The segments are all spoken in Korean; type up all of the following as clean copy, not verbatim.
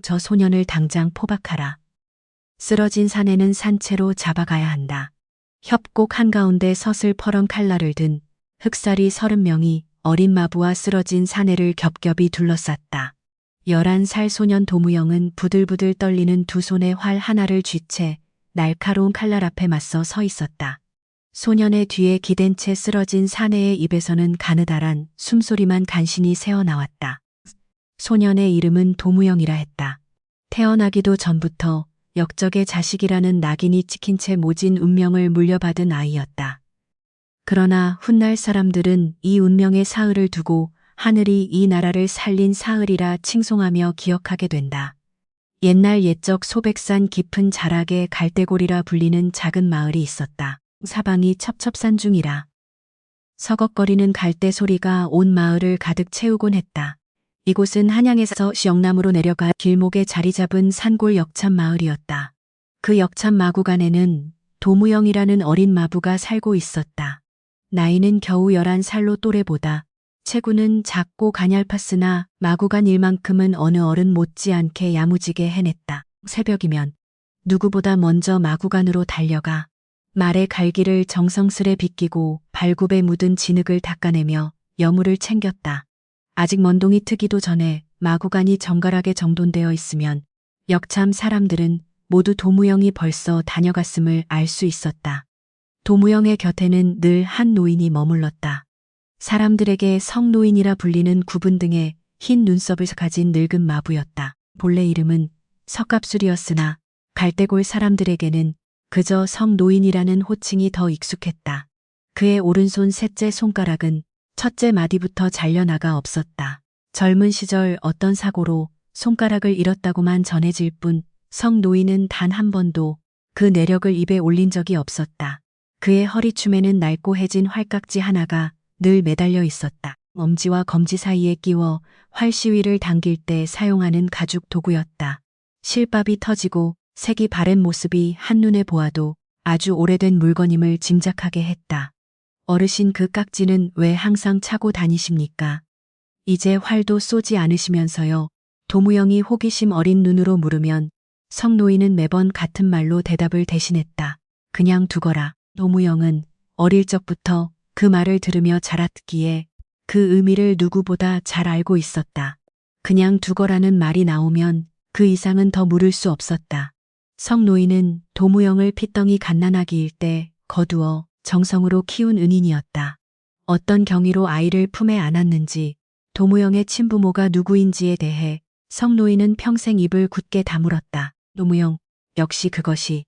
저 소년을 당장 포박하라. 쓰러진 사내는 산채로 잡아가야 한다. 협곡 한가운데 서슬퍼런 칼날을 든 흑살이 30명이 어린 마부와 쓰러진 사내를 겹겹이 둘러쌌다. 11살 소년 도무영은 부들부들 떨리는 두 손에 활 하나를 쥐채 날카로운 칼날 앞에 맞서 서 있었다. 소년의 뒤에 기댄 채 쓰러진 사내의 입에서는 가느다란 숨소리만 간신히 새어나왔다. 소년의 이름은 도무영이라 했다. 태어나기도 전부터 역적의 자식이라는 낙인이 찍힌 채 모진 운명을 물려받은 아이였다. 그러나 훗날 사람들은 이 운명의 사흘을 두고 하늘이 이 나라를 살린 사흘이라 칭송하며 기억하게 된다. 옛날 옛적 소백산 깊은 자락에 갈대골이라 불리는 작은 마을이 있었다. 사방이 첩첩산중이라. 서걱거리는 갈대 소리가 온 마을을 가득 채우곤 했다. 이곳은 한양에서 영남으로 내려가 길목에 자리 잡은 산골 역참 마을이었다. 그 역참 마구간에는 도무영이라는 어린 마부가 살고 있었다. 나이는 겨우 11살로 또래보다 체구는 작고 가냘팠으나 마구간 일만큼은 어느 어른 못지않게 야무지게 해냈다. 새벽이면 누구보다 먼저 마구간으로 달려가 말의 갈기를 정성스레 빗기고 발굽에 묻은 진흙을 닦아내며 여물을 챙겼다. 아직 먼동이 트기도 전에 마구간이 정갈하게 정돈되어 있으면 역참 사람들은 모두 도무영이 벌써 다녀갔음을 알 수 있었다. 도무영의 곁에는 늘 한 노인이 머물렀다. 사람들에게 성노인이라 불리는 구분 등의 흰 눈썹을 가진 늙은 마부였다. 본래 이름은 석갑술이었으나 갈대골 사람들에게는 그저 성노인이라는 호칭이 더 익숙했다. 그의 오른손 셋째 손가락은 첫째 마디부터 잘려나가 없었다. 젊은 시절 어떤 사고로 손가락을 잃었다고만 전해질 뿐 성노인은 단 한 번도 그 내력을 입에 올린 적이 없었다. 그의 허리춤에는 낡고 해진 활깍지 하나가 늘 매달려 있었다. 엄지와 검지 사이에 끼워 활시위를 당길 때 사용하는 가죽 도구였다. 실밥이 터지고 색이 바랜 모습이 한눈에 보아도 아주 오래된 물건임을 짐작하게 했다. 어르신 그 깍지는 왜 항상 차고 다니십니까? 이제 활도 쏘지 않으시면서요. 도무영이 호기심 어린 눈으로 물으면 성노인은 매번 같은 말로 대답을 대신했다. 그냥 두거라. 도무영은 어릴 적부터 그 말을 들으며 자랐기에 그 의미를 누구보다 잘 알고 있었다. 그냥 두거라는 말이 나오면 그 이상은 더 물을 수 없었다. 성노인은 도무영을 핏덩이 갓난아기일 때 거두어 정성으로 키운 은인이었다. 어떤 경위로 아이를 품에 안았는지 도무영의 친부모가 누구인지에 대해 성노인은 평생 입을 굳게 다물었다. 도무영 역시 그것이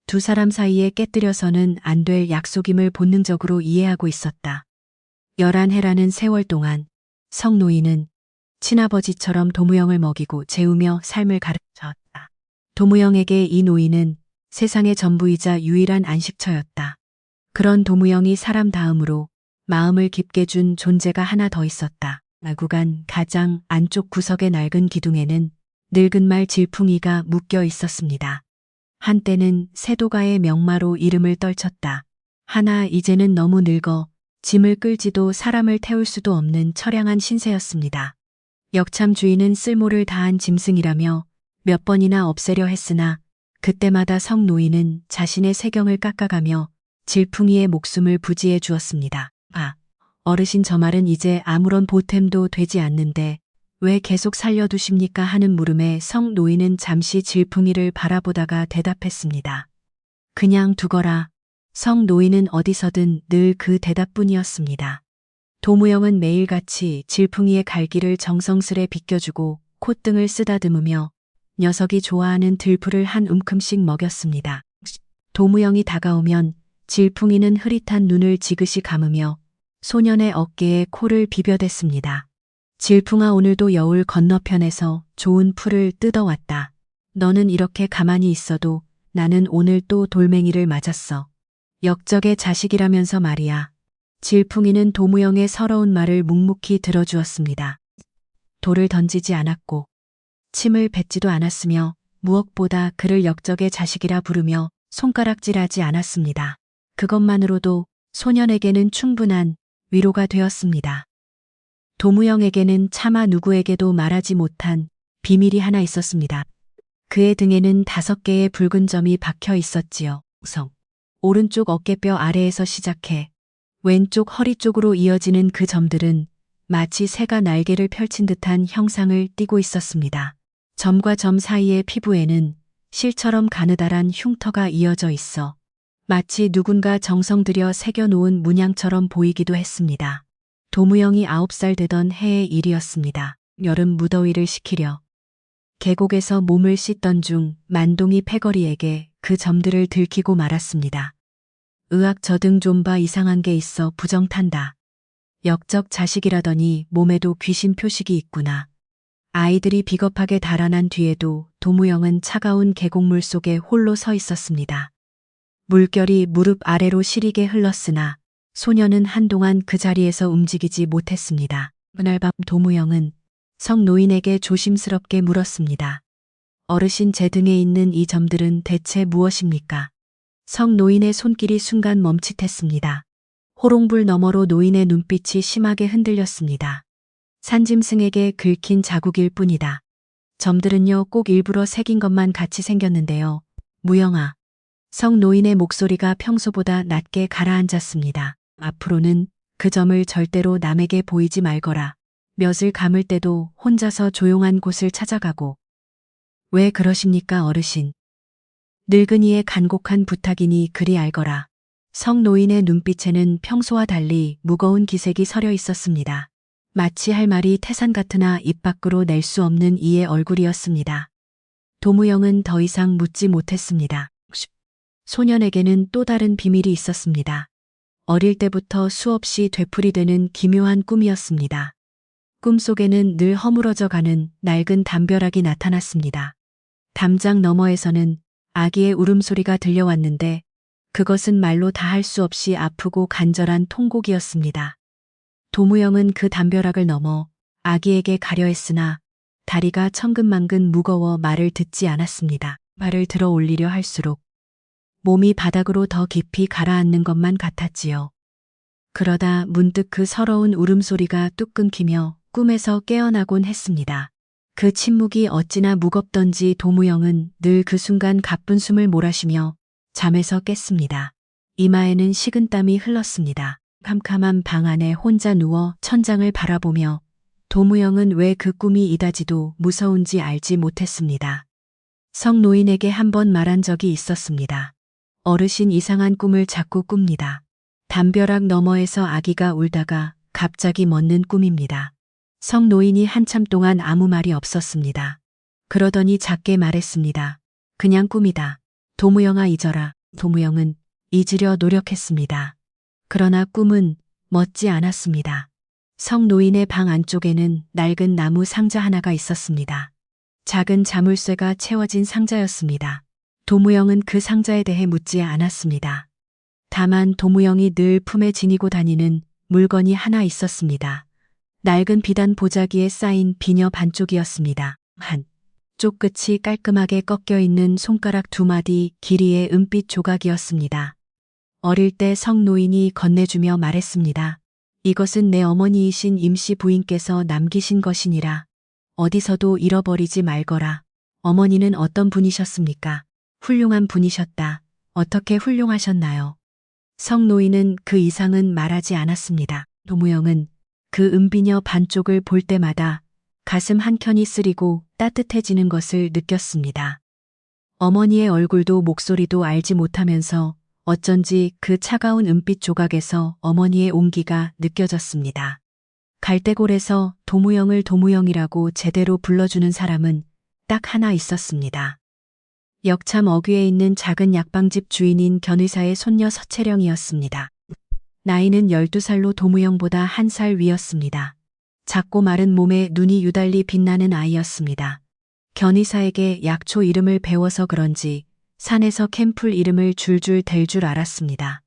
두 사람 사이에 깨뜨려서는 안 될 약속임을 본능적으로 이해하고 있었다. 11해라는 세월 동안 성노인은 친아버지처럼 도무영을 먹이고 재우며 삶을 가르쳤다. 도무영에게 이 노인은 세상의 전부이자 유일한 안식처였다. 그런 도무영이 사람 다음으로 마음을 깊게 준 존재가 하나 더 있었다. 마구간 가장 안쪽 구석의 낡은 기둥에는 늙은 말 질풍이가 묶여 있었습니다. 한때는 세도가의 명마로 이름을 떨쳤다. 하나 이제는 너무 늙어 짐을 끌지도 사람을 태울 수도 없는 처량한 신세였습니다. 역참 주인은 쓸모를 다한 짐승이라며 몇 번이나 없애려 했으나 그때마다 성노인은 자신의 세경을 깎아가며 질풍이의 목숨을 부지해 주었습니다. 어르신 저 말은 이제 아무런 보탬도 되지 않는데 왜 계속 살려두십니까 하는 물음에 성노인은 잠시 질풍이를 바라보다가 대답했습니다. 그냥 두거라. 성노인은 어디서든 늘 그 대답뿐이었습니다. 도무영은 매일같이 질풍이의 갈기를 정성스레 빗겨주고 콧등을 쓰다듬으며 녀석이 좋아하는 들풀을 한 움큼씩 먹였습니다. 도무영이 다가오면 질풍이는 흐릿한 눈을 지그시 감으며 소년의 어깨에 코를 비벼댔습니다. 질풍아 오늘도 여울 건너편에서 좋은 풀을 뜯어왔다. 너는 이렇게 가만히 있어도 나는 오늘 또 돌멩이를 맞았어. 역적의 자식이라면서 말이야. 질풍이는 도무영의 서러운 말을 묵묵히 들어주었습니다. 돌을 던지지 않았고 침을 뱉지도 않았으며 무엇보다 그를 역적의 자식이라 부르며 손가락질하지 않았습니다. 그것만으로도 소년에게는 충분한 위로가 되었습니다. 도무영에게는 차마 누구에게도 말하지 못한 비밀이 하나 있었습니다. 그의 등에는 5개의 붉은 점이 박혀 있었지요. 오른쪽 어깨뼈 아래에서 시작해 왼쪽 허리 쪽으로 이어지는 그 점들은 마치 새가 날개를 펼친 듯한 형상을 띠고 있었습니다. 점과 점 사이의 피부에는 실처럼 가느다란 흉터가 이어져 있어 마치 누군가 정성 들여 새겨놓은 문양처럼 보이기도 했습니다. 도무영이 9살 되던 해의 일이었습니다. 여름 무더위를 식히려 계곡에서 몸을 씻던 중 만동이 패거리에게 그 점들을 들키고 말았습니다. 의학 저등 좀 봐, 이상한 게 있어, 부정탄다. 역적 자식이라더니 몸에도 귀신 표식이 있구나. 아이들이 비겁하게 달아난 뒤에도 도무영은 차가운 계곡물 속에 홀로 서 있었습니다. 물결이 무릎 아래로 시리게 흘렀으나 소녀는 한동안 그 자리에서 움직이지 못했습니다. 그날 밤 도무영은 성 노인에게 조심스럽게 물었습니다. 어르신, 제 등에 있는 이 점들은 대체 무엇입니까? 성 노인의 손길이 순간 멈칫했습니다. 호롱불 너머로 노인의 눈빛이 심하게 흔들렸습니다. 산짐승에게 긁힌 자국일 뿐이다. 점들은요, 꼭 일부러 새긴 것만 같이 생겼는데요. 무영아. 성 노인의 목소리가 평소보다 낮게 가라앉았습니다. 앞으로는 그 점을 절대로 남에게 보이지 말거라. 몇을 감을 때도 혼자서 조용한 곳을 찾아가고. 왜 그러십니까, 어르신? 늙은이의 간곡한 부탁이니 그리 알거라. 성 노인의 눈빛에는 평소와 달리 무거운 기색이 서려 있었습니다. 마치 할 말이 태산 같으나 입 밖으로 낼 수 없는 이의 얼굴이었습니다. 도무영은 더 이상 묻지 못했습니다. 소년에게는 또 다른 비밀이 있었습니다. 어릴 때부터 수없이 되풀이되는 기묘한 꿈이었습니다. 꿈속에는 늘 허물어져 가는 낡은 담벼락이 나타났습니다. 담장 너머에서는 아기의 울음소리가 들려왔는데 그것은 말로 다 할 수 없이 아프고 간절한 통곡이었습니다. 도무영은 그 담벼락을 넘어 아기에게 가려 했으나 다리가 천근만근 무거워 말을 듣지 않았습니다. 말을 들어 올리려 할수록 몸이 바닥으로 더 깊이 가라앉는 것만 같았지요. 그러다 문득 그 서러운 울음소리가 뚝 끊기며 꿈에서 깨어나곤 했습니다. 그 침묵이 어찌나 무겁던지 도무영은 늘 그 순간 가쁜 숨을 몰아쉬며 잠에서 깼습니다. 이마에는 식은땀이 흘렀습니다. 캄캄한 방 안에 혼자 누워 천장을 바라보며 도무영은 왜 그 꿈이 이다지도 무서운지 알지 못했습니다. 성 노인에게 한 번 말한 적이 있었습니다. 어르신, 이상한 꿈을 자꾸 꿉니다. 담벼락 너머에서 아기가 울다가 갑자기 멎는 꿈입니다. 성 노인이 한참 동안 아무 말이 없었습니다. 그러더니 작게 말했습니다. 그냥 꿈이다. 도무영아, 잊어라. 도무영은 잊으려 노력했습니다. 그러나 꿈은 멎지 않았습니다. 성 노인의 방 안쪽에는 낡은 나무 상자 하나가 있었습니다. 작은 자물쇠가 채워진 상자였습니다. 도무영은 그 상자에 대해 묻지 않았습니다. 다만 도무영이 늘 품에 지니고 다니는 물건이 하나 있었습니다. 낡은 비단 보자기에 쌓인 비녀 반쪽이었습니다. 한쪽 끝이 깔끔하게 꺾여 있는 손가락 2마디 길이의 은빛 조각이었습니다. 어릴 때 성 노인이 건네주며 말했습니다. 이것은 내 어머니이신 임씨 부인께서 남기신 것이니라. 어디서도 잃어버리지 말거라. 어머니는 어떤 분이셨습니까? 훌륭한 분이셨다. 어떻게 훌륭하셨나요? 성 노인은 그 이상은 말하지 않았습니다. 도무영은 그 은비녀 반쪽을 볼 때마다 가슴 한켠이 쓰리고 따뜻해지는 것을 느꼈습니다. 어머니의 얼굴도 목소리도 알지 못하면서 어쩐지 그 차가운 은빛 조각에서 어머니의 온기가 느껴졌습니다. 갈대골에서 도무영을 도무영이라고 제대로 불러주는 사람은 딱 하나 있었습니다. 역참 어귀에 있는 작은 약방집 주인인 견의사의 손녀 서채령이었습니다. 나이는 12살로 도무영보다 1살 위였습니다. 작고 마른 몸에 눈이 유달리 빛나는 아이였습니다. 견의사에게 약초 이름을 배워서 그런지 산에서 캠풀 이름을 줄줄 댈 줄 알았습니다.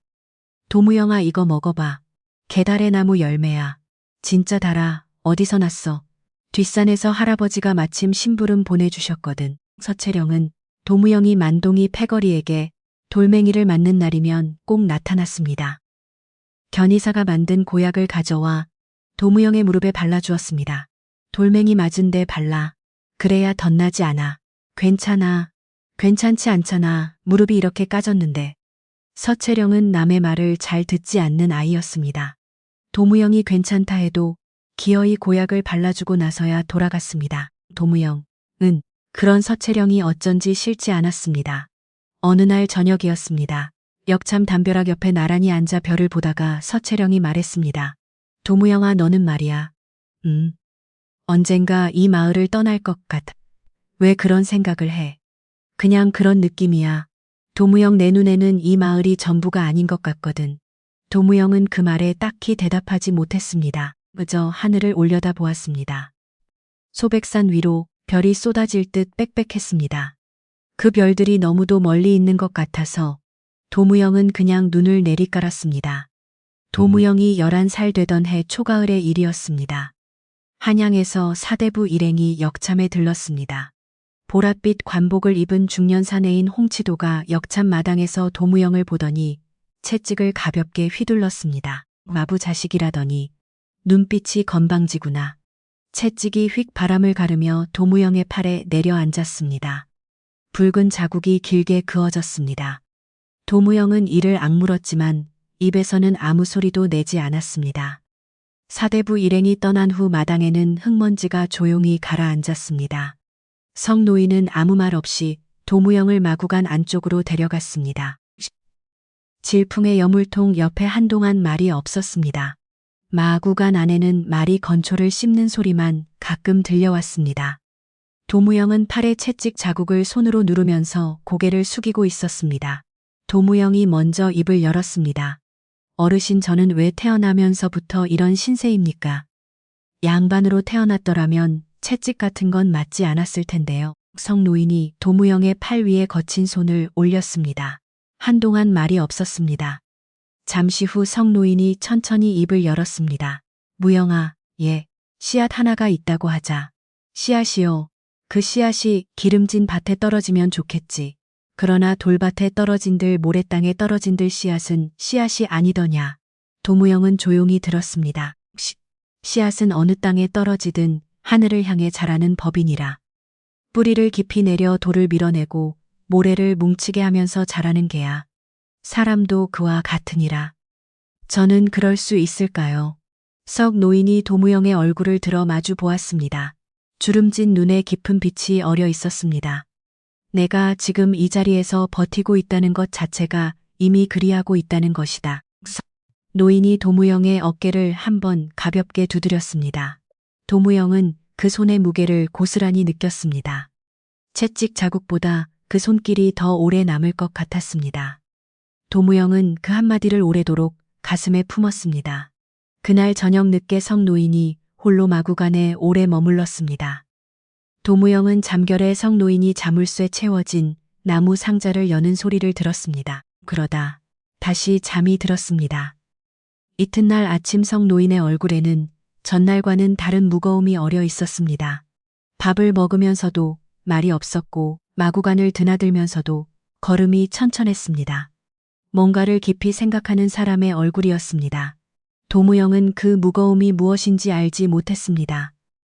도무영아, 이거 먹어봐. 개달의 나무 열매야. 진짜 달아. 어디서 났어? 뒷산에서 할아버지가 마침 심부름 보내주셨거든. 서채령은 도무영이 만동이 패거리에게 돌멩이를 맞는 날이면 꼭 나타났습니다. 견의사가 만든 고약을 가져와 도무영의 무릎에 발라주었습니다. 돌멩이 맞은 데 발라. 그래야 덧나지 않아. 괜찮아. 괜찮지 않잖아. 무릎이 이렇게 까졌는데. 서채령은 남의 말을 잘 듣지 않는 아이였습니다. 도무영이 괜찮다 해도 기어이 고약을 발라주고 나서야 돌아갔습니다. 도무영, 그런 서채령이 어쩐지 싫지 않았습니다. 어느 날 저녁이었습니다. 역참 담벼락 옆에 나란히 앉아 별을 보다가 서채령이 말했습니다. 도무영아, 너는 말이야. 언젠가 이 마을을 떠날 것 같아. 왜 그런 생각을 해? 그냥 그런 느낌이야. 도무영, 내 눈에는 이 마을이 전부가 아닌 것 같거든. 도무영은 그 말에 딱히 대답하지 못했습니다. 그저 하늘을 올려다 보았습니다. 소백산 위로 별이 쏟아질 듯 빽빽했습니다. 그 별들이 너무도 멀리 있는 것 같아서 도무영은 그냥 눈을 내리깔았습니다. 도무영이 11살 되던 해 초가을의 일이었습니다. 한양에서 사대부 일행이 역참에 들렀습니다. 보랏빛 관복을 입은 중년 사내인 홍치도가 역참 마당에서 도무영을 보더니 채찍을 가볍게 휘둘렀습니다. 마부 자식이라더니 눈빛이 건방지구나. 채찍이 휙 바람을 가르며 도무영의 팔에 내려앉았습니다. 붉은 자국이 길게 그어졌습니다. 도무영은 이를 악물었지만 입에서는 아무 소리도 내지 않았습니다. 사대부 일행이 떠난 후 마당에는 흙먼지가 조용히 가라앉았습니다. 성노인은 아무 말 없이 도무영을 마구간 안쪽으로 데려갔습니다. 질풍의 여물통 옆에 한동안 말이 없었습니다. 마구간 안에는 말이 건초를 씹는 소리만 가끔 들려왔습니다. 도무영은 팔에 채찍 자국을 손으로 누르면서 고개를 숙이고 있었습니다. 도무영이 먼저 입을 열었습니다. 어르신, 저는 왜 태어나면서부터 이런 신세입니까? 양반으로 태어났더라면 채찍 같은 건 맞지 않았을 텐데요. 성노인이 도무영의 팔 위에 거친 손을 올렸습니다. 한동안 말이 없었습니다. 잠시 후 성노인이 천천히 입을 열었습니다. 무영아, 씨앗 하나가 있다고 하자. 씨앗이요. 그 씨앗이 기름진 밭에 떨어지면 좋겠지. 그러나 돌밭에 떨어진들 모래땅에 떨어진들 씨앗은 씨앗이 아니더냐. 도무영은 조용히 들었습니다. 씨앗은 어느 땅에 떨어지든 하늘을 향해 자라는 법이니라. 뿌리를 깊이 내려 돌을 밀어내고 모래를 뭉치게 하면서 자라는 게야. 사람도 그와 같으니라. 저는 그럴 수 있을까요? 석 노인이 도무영의 얼굴을 들어 마주 보았습니다. 주름진 눈에 깊은 빛이 어려 있었습니다. 내가 지금 이 자리에서 버티고 있다는 것 자체가 이미 그리하고 있다는 것이다. 노인이 도무영의 어깨를 한번 가볍게 두드렸습니다. 도무영은 그 손의 무게를 고스란히 느꼈습니다. 채찍 자국보다 그 손길이 더 오래 남을 것 같았습니다. 도무영은 그 한마디를 오래도록 가슴에 품었습니다. 그날 저녁 늦게 성 노인이 홀로 마구간에 오래 머물렀습니다. 도무영은 잠결에 성 노인이 자물쇠 채워진 나무 상자를 여는 소리를 들었습니다. 그러다 다시 잠이 들었습니다. 이튿날 아침 성 노인의 얼굴에는 전날과는 다른 무거움이 어려 있었습니다. 밥을 먹으면서도 말이 없었고 마구간을 드나들면서도 걸음이 천천했습니다. 뭔가를 깊이 생각하는 사람의 얼굴이었습니다. 도무영은 그 무거움이 무엇인지 알지 못했습니다.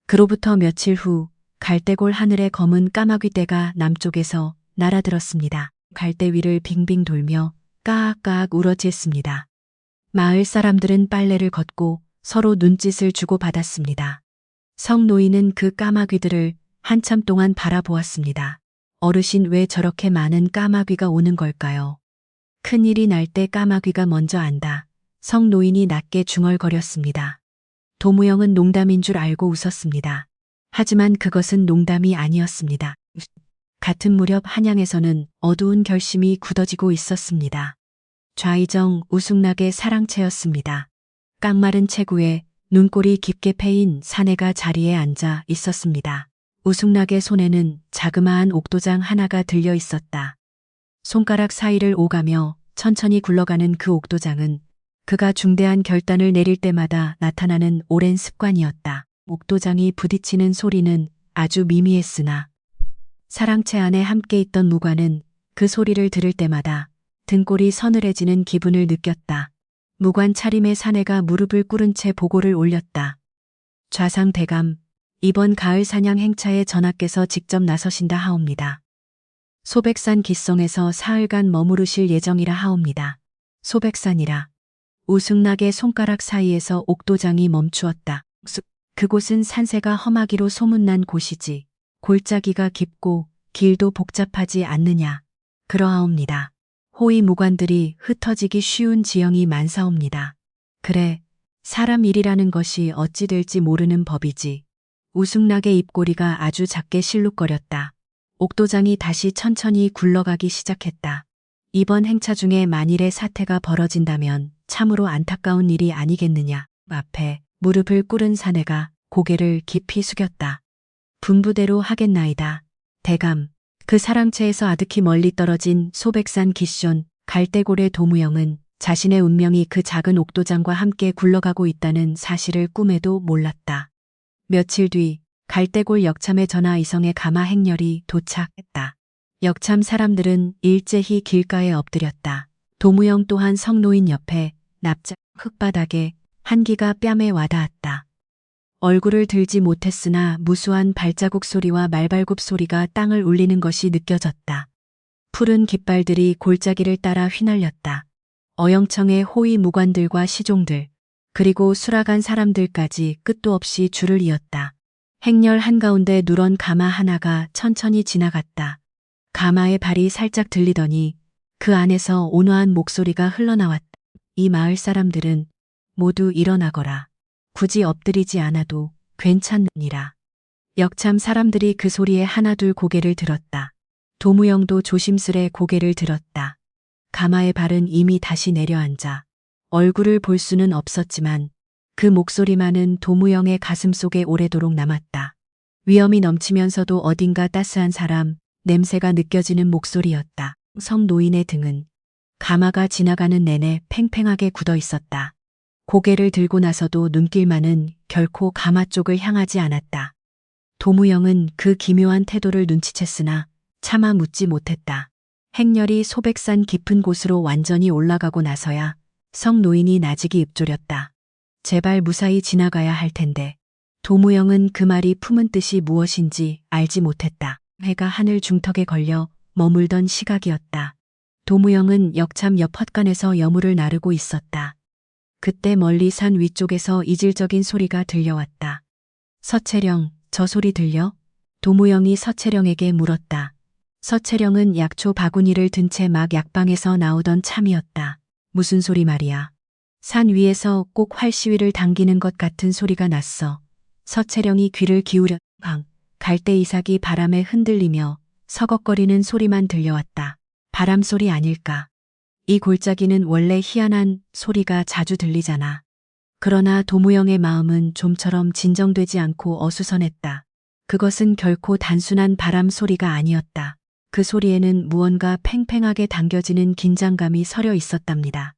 그로부터 며칠 후 갈대골 하늘의 검은 까마귀 떼가 남쪽에서 날아들었습니다. 갈대 위를 빙빙 돌며 까악까악 울어댔습니다. 마을 사람들은 빨래를 걷고 서로 눈짓을 주고받았습니다. 성 노인은 그 까마귀들을 한참 동안 바라보았습니다. 어르신, 왜 저렇게 많은 까마귀가 오는 걸까요? 큰일이 날 때 까마귀가 먼저 안다. 성 노인이 낮게 중얼거렸습니다. 도무영은 농담인 줄 알고 웃었습니다. 하지만 그것은 농담이 아니었습니다. 같은 무렵 한양에서는 어두운 결심이 굳어지고 있었습니다. 좌이정 우승락의 사랑채였습니다. 깡마른 체구에 눈꼬리 깊게 패인 사내가 자리에 앉아 있었습니다. 우승락의 손에는 자그마한 옥도장 하나가 들려 있었다. 손가락 사이를 오가며 천천히 굴러가는 그 옥도장은 그가 중대한 결단을 내릴 때마다 나타나는 오랜 습관이었다. 옥도장이 부딪히는 소리는 아주 미미했으나 사랑채 안에 함께 있던 무관은 그 소리를 들을 때마다 등골이 서늘해지는 기분을 느꼈다. 무관 차림의 사내가 무릎을 꿇은 채 보고를 올렸다. 좌상대감, 이번 가을 사냥 행차에 전하께서 직접 나서신다 하옵니다. 소백산 기성에서 사흘간 머무르실 예정이라 하옵니다. 소백산이라. 우승락의 손가락 사이에서 옥도장이 멈추었다. 그곳은 산세가 험하기로 소문난 곳이지. 골짜기가 깊고 길도 복잡하지 않느냐. 그러하옵니다. 호위 무관들이 흩어지기 쉬운 지형이 많사옵니다. 그래, 사람 일이라는 것이 어찌 될지 모르는 법이지. 우승락의 입꼬리가 아주 작게 실룩거렸다. 옥도장이 다시 천천히 굴러가기 시작했다. 이번 행차 중에 만일의 사태가 벌어진다면 참으로 안타까운 일이 아니겠느냐. 앞에 무릎을 꿇은 사내가 고개를 깊이 숙였다. 분부대로 하겠나이다. 대감. 그 사랑채에서 아득히 멀리 떨어진 소백산 기슭 갈대골의 도무영은 자신의 운명이 그 작은 옥도장과 함께 굴러가고 있다는 사실을 꿈에도 몰랐다. 며칠 뒤 갈대골 역참에 전하 이성의 가마 행렬이 도착했다. 역참 사람들은 일제히 길가에 엎드렸다. 도무영 또한 성노인 옆에 납작 흙바닥에 한기가 뺨에 와닿았다. 얼굴을 들지 못했으나 무수한 발자국 소리와 말발굽 소리가 땅을 울리는 것이 느껴졌다. 푸른 깃발들이 골짜기를 따라 휘날렸다. 어영청의 호위 무관들과 시종들, 그리고 수락한 사람들까지 끝도 없이 줄을 이었다. 행렬 한가운데 누런 가마 하나가 천천히 지나갔다. 가마의 발이 살짝 들리더니 그 안에서 온화한 목소리가 흘러나왔다. 이 마을 사람들은 모두 일어나거라. 굳이 엎드리지 않아도 괜찮느니라. 역참 사람들이 그 소리에 하나둘 고개를 들었다. 도무영도 조심스레 고개를 들었다. 가마의 발은 이미 다시 내려앉아 얼굴을 볼 수는 없었지만 그 목소리만은 도무영의 가슴 속에 오래도록 남았다. 위험이 넘치면서도 어딘가 따스한 사람 냄새가 느껴지는 목소리였다. 성노인의 등은 가마가 지나가는 내내 팽팽하게 굳어 있었다. 고개를 들고 나서도 눈길만은 결코 가마 쪽을 향하지 않았다. 도무영은 그 기묘한 태도를 눈치챘으나 차마 묻지 못했다. 행렬이 소백산 깊은 곳으로 완전히 올라가고 나서야 성노인이 나직이 읊조렸다. 제발 무사히 지나가야 할 텐데. 도무영은 그 말이 품은 뜻이 무엇인지 알지 못했다. 해가 하늘 중턱에 걸려 머물던 시각이었다. 도무영은 역참 옆 헛간에서 여물을 나르고 있었다. 그때 멀리 산 위쪽에서 이질적인 소리가 들려왔다. 서채령, 저 소리 들려? 도무영이 서채령에게 물었다. 서채령은 약초 바구니를 든 채 막 약방에서 나오던 참이었다. 무슨 소리 말이야. 산 위에서 꼭 활시위를 당기는 것 같은 소리가 났어. 서채령이 귀를 기울여 갈대 이삭이 바람에 흔들리며 서걱거리는 소리만 들려왔다. 바람 소리 아닐까. 이 골짜기는 원래 희한한 소리가 자주 들리잖아. 그러나 도무영의 마음은 좀처럼 진정되지 않고 어수선했다. 그것은 결코 단순한 바람 소리가 아니었다. 그 소리에는 무언가 팽팽하게 당겨지는 긴장감이 서려 있었답니다.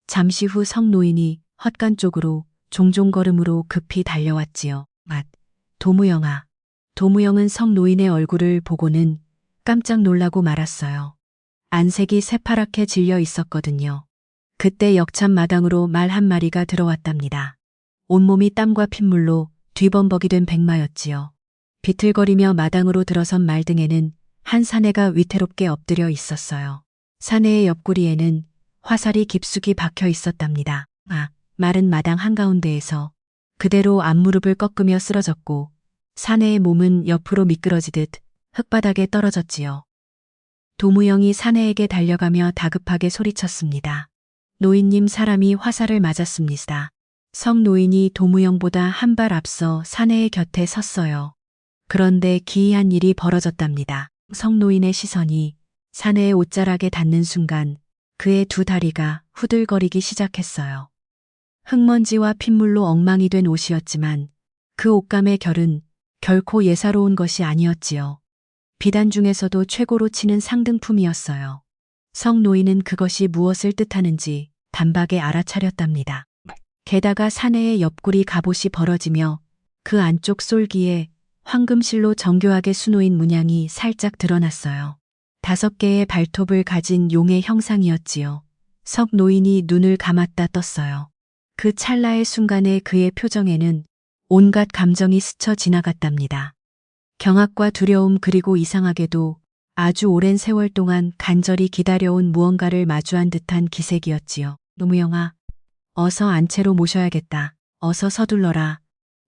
잠시 후 성노인이 헛간 쪽으로 종종 걸음으로 급히 달려왔지요. 도무영아. 도무영은 성노인의 얼굴을 보고는 깜짝 놀라고 말았어요. 안색이 새파랗게 질려 있었거든요. 그때 역참 마당으로 말 한 마리가 들어왔답니다. 온몸이 땀과 핏물로 뒤범벅이 된 백마였지요. 비틀거리며 마당으로 들어선 말 등에는 한 사내가 위태롭게 엎드려 있었어요. 사내의 옆구리에는 화살이 깊숙이 박혀 있었답니다. 말은 마당 한가운데에서 그대로 앞무릎을 꺾으며 쓰러졌고 사내의 몸은 옆으로 미끄러지듯 흙바닥에 떨어졌지요. 도무영이 사내에게 달려가며 다급하게 소리쳤습니다. 노인님, 사람이 화살을 맞았습니다. 성노인이 도무영보다 한 발 앞서 사내의 곁에 섰어요. 그런데 기이한 일이 벌어졌답니다. 성노인의 시선이 사내의 옷자락에 닿는 순간 그의 두 다리가 후들거리기 시작했어요. 흙먼지와 핏물로 엉망이 된 옷이었지만 그 옷감의 결은 결코 예사로운 것이 아니었지요. 비단 중에서도 최고로 치는 상등품이었어요. 성노인은 그것이 무엇을 뜻하는지 단박에 알아차렸답니다. 게다가 사내의 옆구리 갑옷이 벌어지며 그 안쪽 솔기에 황금실로 정교하게 수놓인 문양이 살짝 드러났어요. 5개의 발톱을 가진 용의 형상이었지요. 성노인이 눈을 감았다 떴어요. 그 찰나의 순간에 그의 표정에는 온갖 감정이 스쳐 지나갔답니다. 경악과 두려움 그리고 이상하게도 아주 오랜 세월 동안 간절히 기다려온 무언가를 마주한 듯한 기색이었지요. 노무영아, 어서 안채로 모셔야겠다. 어서 서둘러라.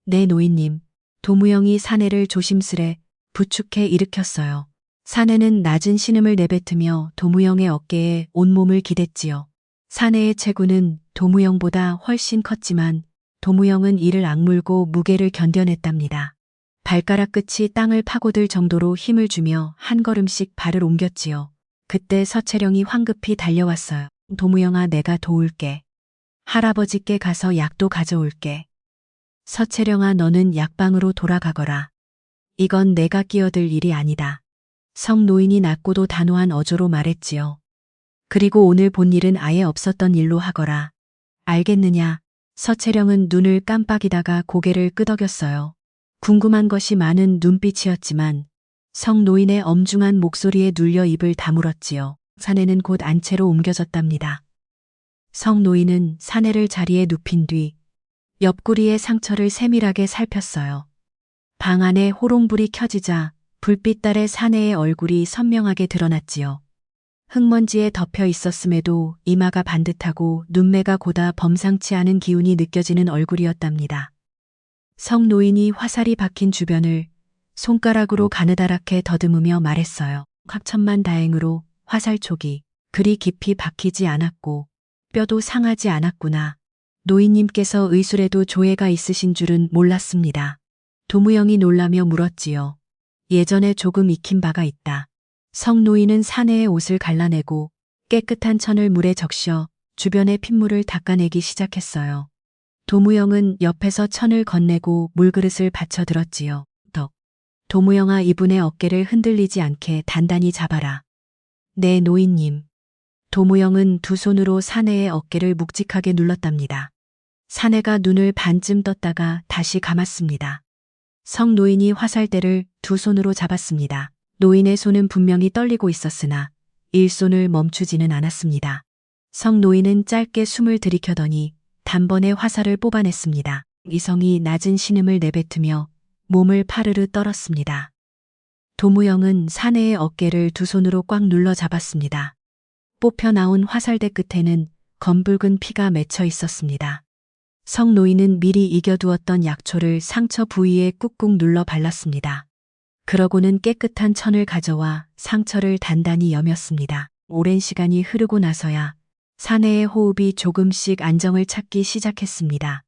네 노인님. 도무영이 사내를 조심스레 부축해 일으켰어요. 사내는 낮은 신음을 내뱉으며 도무영의 어깨에 온몸을 기댔지요. 사내의 체구는 도무영보다 훨씬 컸지만 도무영은 이를 악물고 무게를 견뎌냈답니다. 발가락 끝이 땅을 파고들 정도로 힘을 주며 한 걸음씩 발을 옮겼지요. 그때 서채령이 황급히 달려왔어요. 도무영아, 내가 도울게. 할아버지께 가서 약도 가져올게. 서채령아, 너는 약방으로 돌아가거라. 이건 내가 끼어들 일이 아니다. 성노인이 낮고도 단호한 어조로 말했지요. 그리고 오늘 본 일은 아예 없었던 일로 하거라. 알겠느냐? 서채령은 눈을 깜빡이다가 고개를 끄덕였어요. 궁금한 것이 많은 눈빛이었지만 성노인의 엄중한 목소리에 눌려 입을 다물었지요. 사내는 곧 안채로 옮겨졌답니다. 성노인은 사내를 자리에 눕힌 뒤 옆구리의 상처를 세밀하게 살폈어요. 방 안에 호롱불이 켜지자 불빛 아래 사내의 얼굴이 선명하게 드러났지요. 흙먼지에 덮여 있었음에도 이마가 반듯하고 눈매가 고다 범상치 않은 기운이 느껴지는 얼굴이었답니다. 성노인이 화살이 박힌 주변을 손가락으로 가느다랗게 더듬으며 말했어요. 각천만다행으로 화살촉이 그리 깊이 박히지 않았고 뼈도 상하지 않았구나. 노인님께서 의술에도 조예가 있으신 줄은 몰랐습니다. 도무영이 놀라며 물었지요. 예전에 조금 익힌 바가 있다. 성노인은 사내의 옷을 갈라내고 깨끗한 천을 물에 적셔 주변의 핏물을 닦아내기 시작했어요. 도무영은 옆에서 천을 건네고 물그릇을 받쳐들었지요. 도무영아, 이분의 어깨를 흔들리지 않게 단단히 잡아라. 네 노인님. 도무영은 두 손으로 사내의 어깨를 묵직하게 눌렀답니다. 사내가 눈을 반쯤 떴다가 다시 감았습니다. 성노인이 화살대를 두 손으로 잡았습니다. 노인의 손은 분명히 떨리고 있었으나 일손을 멈추지는 않았습니다. 성노인은 짧게 숨을 들이켜더니 단번에 화살을 뽑아냈습니다. 이성이 낮은 신음을 내뱉으며 몸을 파르르 떨었습니다. 도무영은 사내의 어깨를 두 손으로 꽉 눌러 잡았습니다. 뽑혀 나온 화살대 끝에는 검붉은 피가 맺혀 있었습니다. 성노인은 미리 이겨두었던 약초를 상처 부위에 꾹꾹 눌러 발랐습니다. 그러고는 깨끗한 천을 가져와 상처를 단단히 여몄습니다. 오랜 시간이 흐르고 나서야 사내의 호흡이 조금씩 안정을 찾기 시작했습니다.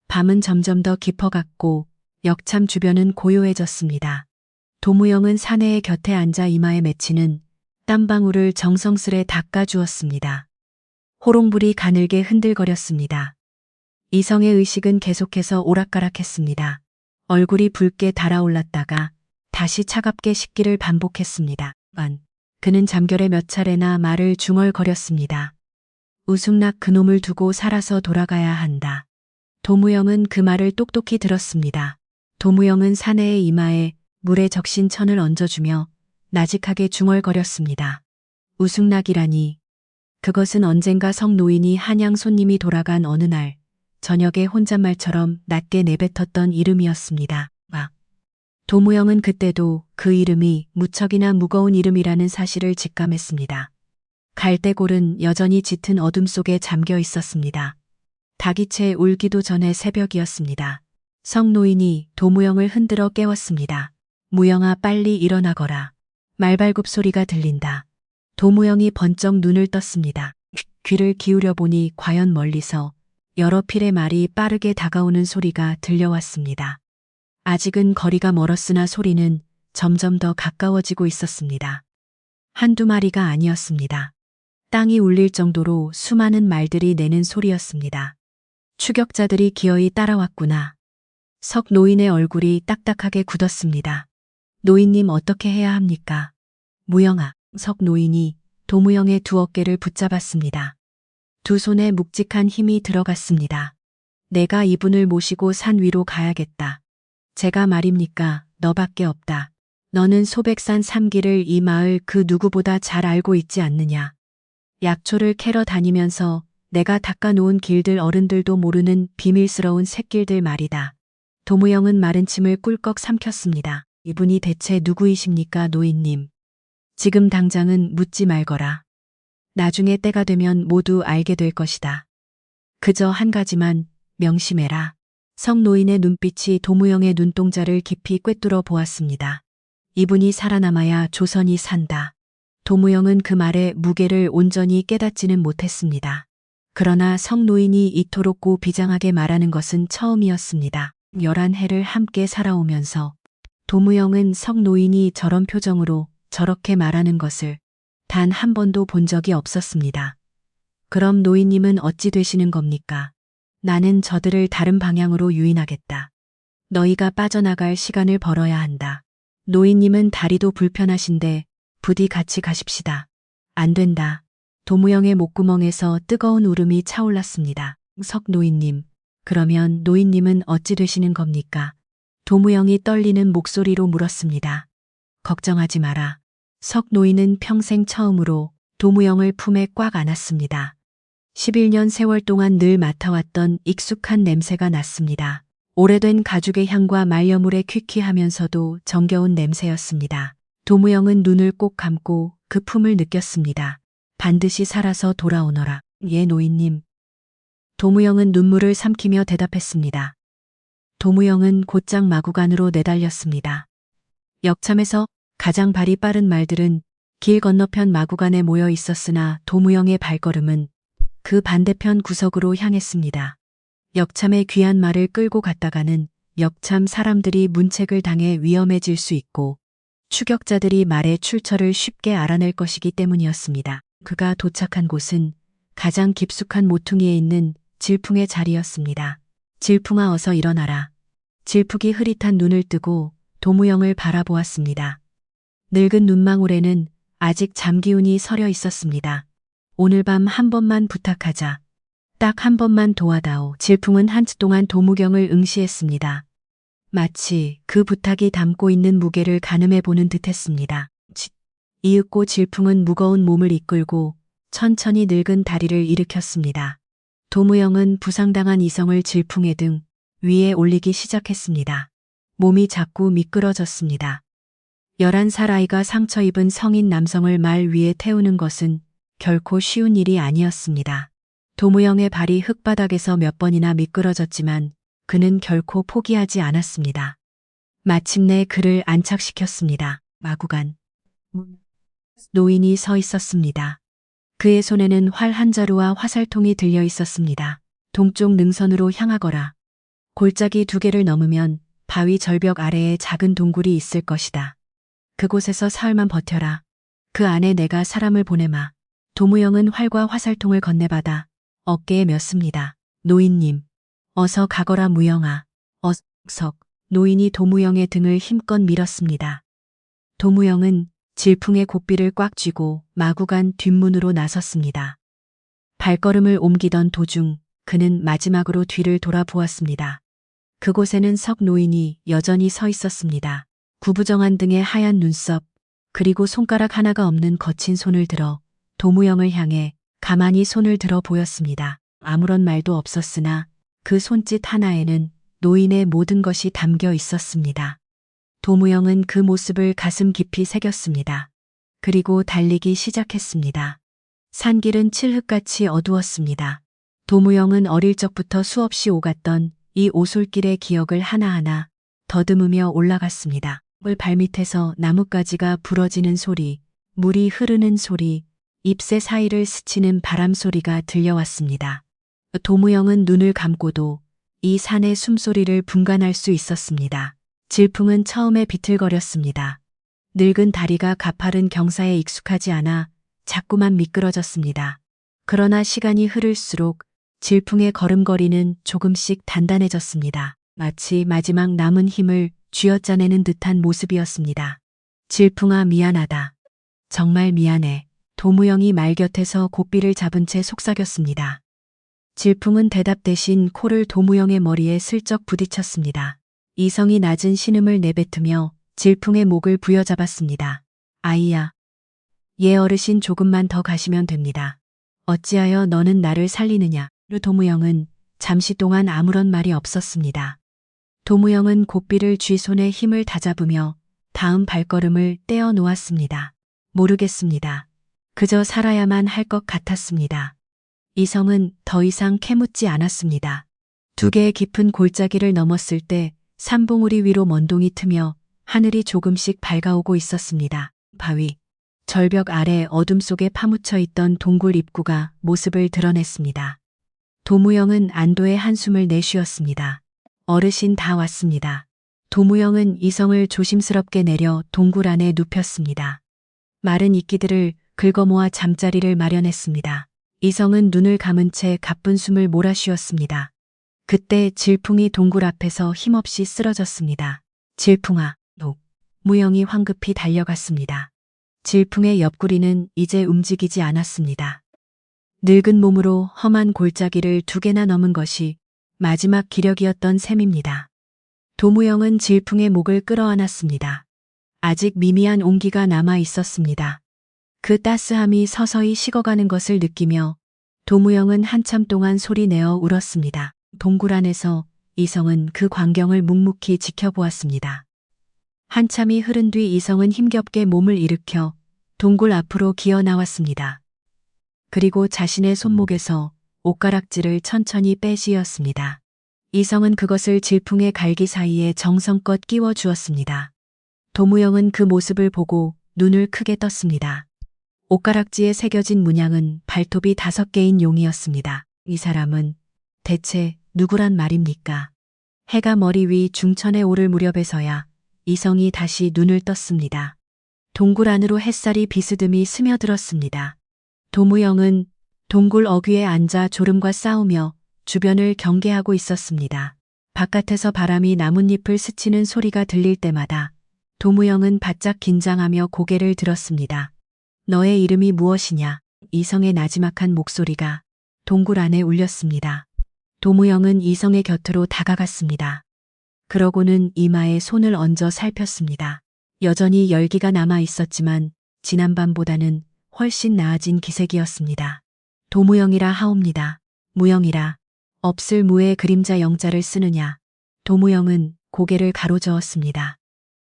밤은 점점 더 깊어갔고 역참 주변은 고요해졌습니다. 도무영은 사내의 곁에 앉아 이마에 맺히는 땀방울을 정성스레 닦아주었습니다. 호롱불이 가늘게 흔들거렸습니다. 이성의 의식은 계속해서 오락가락했습니다. 얼굴이 붉게 달아올랐다가 다시 차갑게 식기를 반복했습니다. 그는 잠결에 몇 차례나 말을 중얼거렸습니다. 우승락 그놈을 두고 살아서 돌아가야 한다. 도무영은 그 말을 똑똑히 들었습니다. 도무영은 사내의 이마에 물에 적신 천을 얹어주며 나직하게 중얼거렸습니다. 우승락이라니. 그것은 언젠가 성노인이 한양 손님이 돌아간 어느 날 저녁에 혼잣말처럼 낮게 내뱉었던 이름이었습니다. 도무영은 그때도 그 이름이 무척이나 무거운 이름이라는 사실을 직감했습니다. 갈대골은 여전히 짙은 어둠 속에 잠겨 있었습니다. 닭이 채 울기도 전에 새벽이었습니다. 성노인이 도무영을 흔들어 깨웠습니다. 무영아, 빨리 일어나거라. 말발굽 소리가 들린다. 도무영이 번쩍 눈을 떴습니다. 귀를 기울여 보니 과연 멀리서 여러 필의 말이 빠르게 다가오는 소리가 들려왔습니다. 아직은 거리가 멀었으나 소리는 점점 더 가까워지고 있었습니다. 한두 마리가 아니었습니다. 땅이 울릴 정도로 수많은 말들이 내는 소리였습니다. 추격자들이 기어이 따라왔구나. 석 노인의 얼굴이 딱딱하게 굳었습니다. 노인님, 어떻게 해야 합니까? 무영아. 석 노인이 도무영의 두 어깨를 붙잡았습니다. 두 손에 묵직한 힘이 들어갔습니다. 내가 이분을 모시고 산 위로 가야겠다. 제가 말입니까? 너밖에 없다. 너는 소백산 삼기를 이 마을 그 누구보다 잘 알고 있지 않느냐. 약초를 캐러 다니면서 내가 닦아놓은 길들 어른들도 모르는 비밀스러운 샛길들 말이다. 도무영은 마른 침을 꿀꺽 삼켰습니다. 이분이 대체 누구이십니까, 노인님? 지금 당장은 묻지 말거라. 나중에 때가 되면 모두 알게 될 것이다. 그저 한 가지만 명심해라. 성노인의 눈빛이 도무영의 눈동자를 깊이 꿰뚫어 보았습니다. 이분이 살아남아야 조선이 산다. 도무영은 그 말의 무게를 온전히 깨닫지는 못했습니다. 그러나 성노인이 이토록 고비장하게 말하는 것은 처음이었습니다. 11해를 함께 살아오면서 도무영은 성노인이 저런 표정으로 저렇게 말하는 것을 단 한 번도 본 적이 없었습니다. 그럼 노인님은 어찌 되시는 겁니까? 나는 저들을 다른 방향으로 유인하겠다. 너희가 빠져나갈 시간을 벌어야 한다. 노인님은 다리도 불편하신데 부디 같이 가십시다. 안 된다. 도무영의 목구멍에서 뜨거운 울음이 차올랐습니다. 석 노인님, 그러면 노인님은 어찌 되시는 겁니까? 도무영이 떨리는 목소리로 물었습니다. 걱정하지 마라. 석 노인은 평생 처음으로 도무영을 품에 꽉 안았습니다. 11년 세월 동안 늘 맡아왔던 익숙한 냄새가 났습니다. 오래된 가죽의 향과 말려물의 퀴퀴하면서도 정겨운 냄새였습니다. 도무영은 눈을 꼭 감고 그 품을 느꼈습니다. 반드시 살아서 돌아오너라. 예, 노인님. 도무영은 눈물을 삼키며 대답했습니다. 도무영은 곧장 마구간으로 내달렸습니다. 역참에서 가장 발이 빠른 말들은 길 건너편 마구간에 모여 있었으나 도무영의 발걸음은 그 반대편 구석으로 향했습니다. 역참의 귀한 말을 끌고 갔다가는 역참 사람들이 문책을 당해 위험해질 수 있고 추격자들이 말의 출처를 쉽게 알아낼 것이기 때문이었습니다. 그가 도착한 곳은 가장 깊숙한 모퉁이에 있는 질풍의 자리였습니다. 질풍아, 어서 일어나라. 질풍이 흐릿한 눈을 뜨고 도무영을 바라보았습니다. 늙은 눈망울에는 아직 잠기운이 서려 있었습니다. 오늘 밤 한 번만 부탁하자. 딱 한 번만 도와다오. 질풍은 한치 동안 도무경을 응시했습니다. 마치 그 부탁이 담고 있는 무게를 가늠해 보는 듯했습니다. 이윽고 질풍은 무거운 몸을 이끌고 천천히 늙은 다리를 일으켰습니다. 도무영은 부상당한 이성을 질풍의 등 위에 올리기 시작했습니다. 몸이 자꾸 미끄러졌습니다. 11살 아이가 상처 입은 성인 남성을 말 위에 태우는 것은 결코 쉬운 일이 아니었습니다. 도무영의 발이 흙바닥에서 몇 번이나 미끄러졌지만 그는 결코 포기하지 않았습니다. 마침내 그를 안착시켰습니다. 마구간. 노인이 서 있었습니다. 그의 손에는 활 한 자루와 화살통이 들려 있었습니다. 동쪽 능선으로 향하거라. 골짜기 2개를 넘으면 바위 절벽 아래에 작은 동굴이 있을 것이다. 그곳에서 사흘만 버텨라. 그 안에 내가 사람을 보내마. 도무영은 활과 화살통을 건네받아 어깨에 맸습니다. 노인님, 어서 가거라 무영아. 어석. 노인이 도무영의 등을 힘껏 밀었습니다. 도무영은 질풍의 고삐를 꽉 쥐고 마구간 뒷문으로 나섰습니다. 발걸음을 옮기던 도중 그는 마지막으로 뒤를 돌아보았습니다. 그곳에는 석 노인이 여전히 서 있었습니다. 구부정한 등의 하얀 눈썹, 그리고 손가락 하나가 없는 거친 손을 들어 도무영을 향해 가만히 손을 들어 보였습니다. 아무런 말도 없었으나 그 손짓 하나에는 노인의 모든 것이 담겨 있었습니다. 도무영은 그 모습을 가슴 깊이 새겼습니다. 그리고 달리기 시작했습니다. 산길은 칠흑같이 어두웠습니다. 도무영은 어릴 적부터 수없이 오갔던 이 오솔길의 기억을 하나하나 더듬으며 올라갔습니다. 발밑에서 나뭇가지가 부러지는 소리, 물이 흐르는 소리, 잎새 사이를 스치는 바람 소리가 들려왔습니다. 도무영은 눈을 감고도 이 산의 숨소리를 분간할 수 있었습니다. 질풍은 처음에 비틀거렸습니다. 늙은 다리가 가파른 경사에 익숙하지 않아 자꾸만 미끄러졌습니다. 그러나 시간이 흐를수록 질풍의 걸음걸이는 조금씩 단단해졌습니다. 마치 마지막 남은 힘을 쥐어짜내는 듯한 모습이었습니다. 질풍아, 미안하다. 정말 미안해. 도무영이 말 곁에서 고삐를 잡은 채 속삭였습니다. 질풍은 대답 대신 코를 도무영의 머리에 슬쩍 부딪혔습니다. 이성이 낮은 신음을 내뱉으며 질풍의 목을 부여잡았습니다. 아이야. 예, 어르신, 조금만 더 가시면 됩니다. 어찌하여 너는 나를 살리느냐. 도무영은 잠시 동안 아무런 말이 없었습니다. 도무영은 고삐를 쥐 손에 힘을 다잡으며 다음 발걸음을 떼어 놓았습니다. 모르겠습니다. 그저 살아야만 할 것 같았습니다. 이성은 더 이상 캐묻지 않았습니다. 두 개의 깊은 골짜기를 넘었을 때 산봉우리 위로 먼동이 트며 하늘이 조금씩 밝아오고 있었습니다. 바위, 절벽 아래 어둠 속에 파묻혀 있던 동굴 입구가 모습을 드러냈습니다. 도무영은 안도의 한숨을 내쉬었습니다. 어르신 다 왔습니다. 도무영은 이성을 조심스럽게 내려 동굴 안에 눕혔습니다. 마른 이끼들을 긁어모아 잠자리를 마련했습니다. 이성은 눈을 감은 채 가쁜 숨을 몰아쉬었습니다. 그때 질풍이 동굴 앞에서 힘없이 쓰러졌습니다. 질풍아, 녹. 무영이 황급히 달려갔습니다. 질풍의 옆구리는 이제 움직이지 않았습니다. 늙은 몸으로 험한 골짜기를 2개나 넘은 것이 마지막 기력이었던 셈입니다. 도무영은 질풍의 목을 끌어안았습니다. 아직 미미한 온기가 남아 있었습니다. 그 따스함이 서서히 식어가는 것을 느끼며 도무영은 한참 동안 소리내어 울었습니다. 동굴 안에서 이성은 그 광경을 묵묵히 지켜보았습니다. 한참이 흐른 뒤 이성은 힘겹게 몸을 일으켜 동굴 앞으로 기어 나왔습니다. 그리고 자신의 손목에서 옷가락질을 천천히 빼시었습니다. 이성은 그것을 질풍의 갈기 사이에 정성껏 끼워 주었습니다. 도무영은 그 모습을 보고 눈을 크게 떴습니다. 옷가락지에 새겨진 문양은 발톱이 5개인 용이었습니다. 이 사람은 대체 누구란 말입니까? 해가 머리 위 중천에 오를 무렵에서야 이성이 다시 눈을 떴습니다. 동굴 안으로 햇살이 비스듬히 스며들었습니다. 도무영은 동굴 어귀에 앉아 졸음과 싸우며 주변을 경계하고 있었습니다. 바깥에서 바람이 나뭇잎을 스치는 소리가 들릴 때마다 도무영은 바짝 긴장하며 고개를 들었습니다. 너의 이름이 무엇이냐? 이성의 나지막한 목소리가 동굴 안에 울렸습니다. 도무영은 이성의 곁으로 다가갔습니다. 그러고는 이마에 손을 얹어 살폈습니다. 여전히 열기가 남아 있었지만 지난밤보다는 훨씬 나아진 기색이었습니다. 도무영이라 하옵니다. 무영이라. 없을 무의 그림자 영자를 쓰느냐. 도무영은 고개를 가로저었습니다.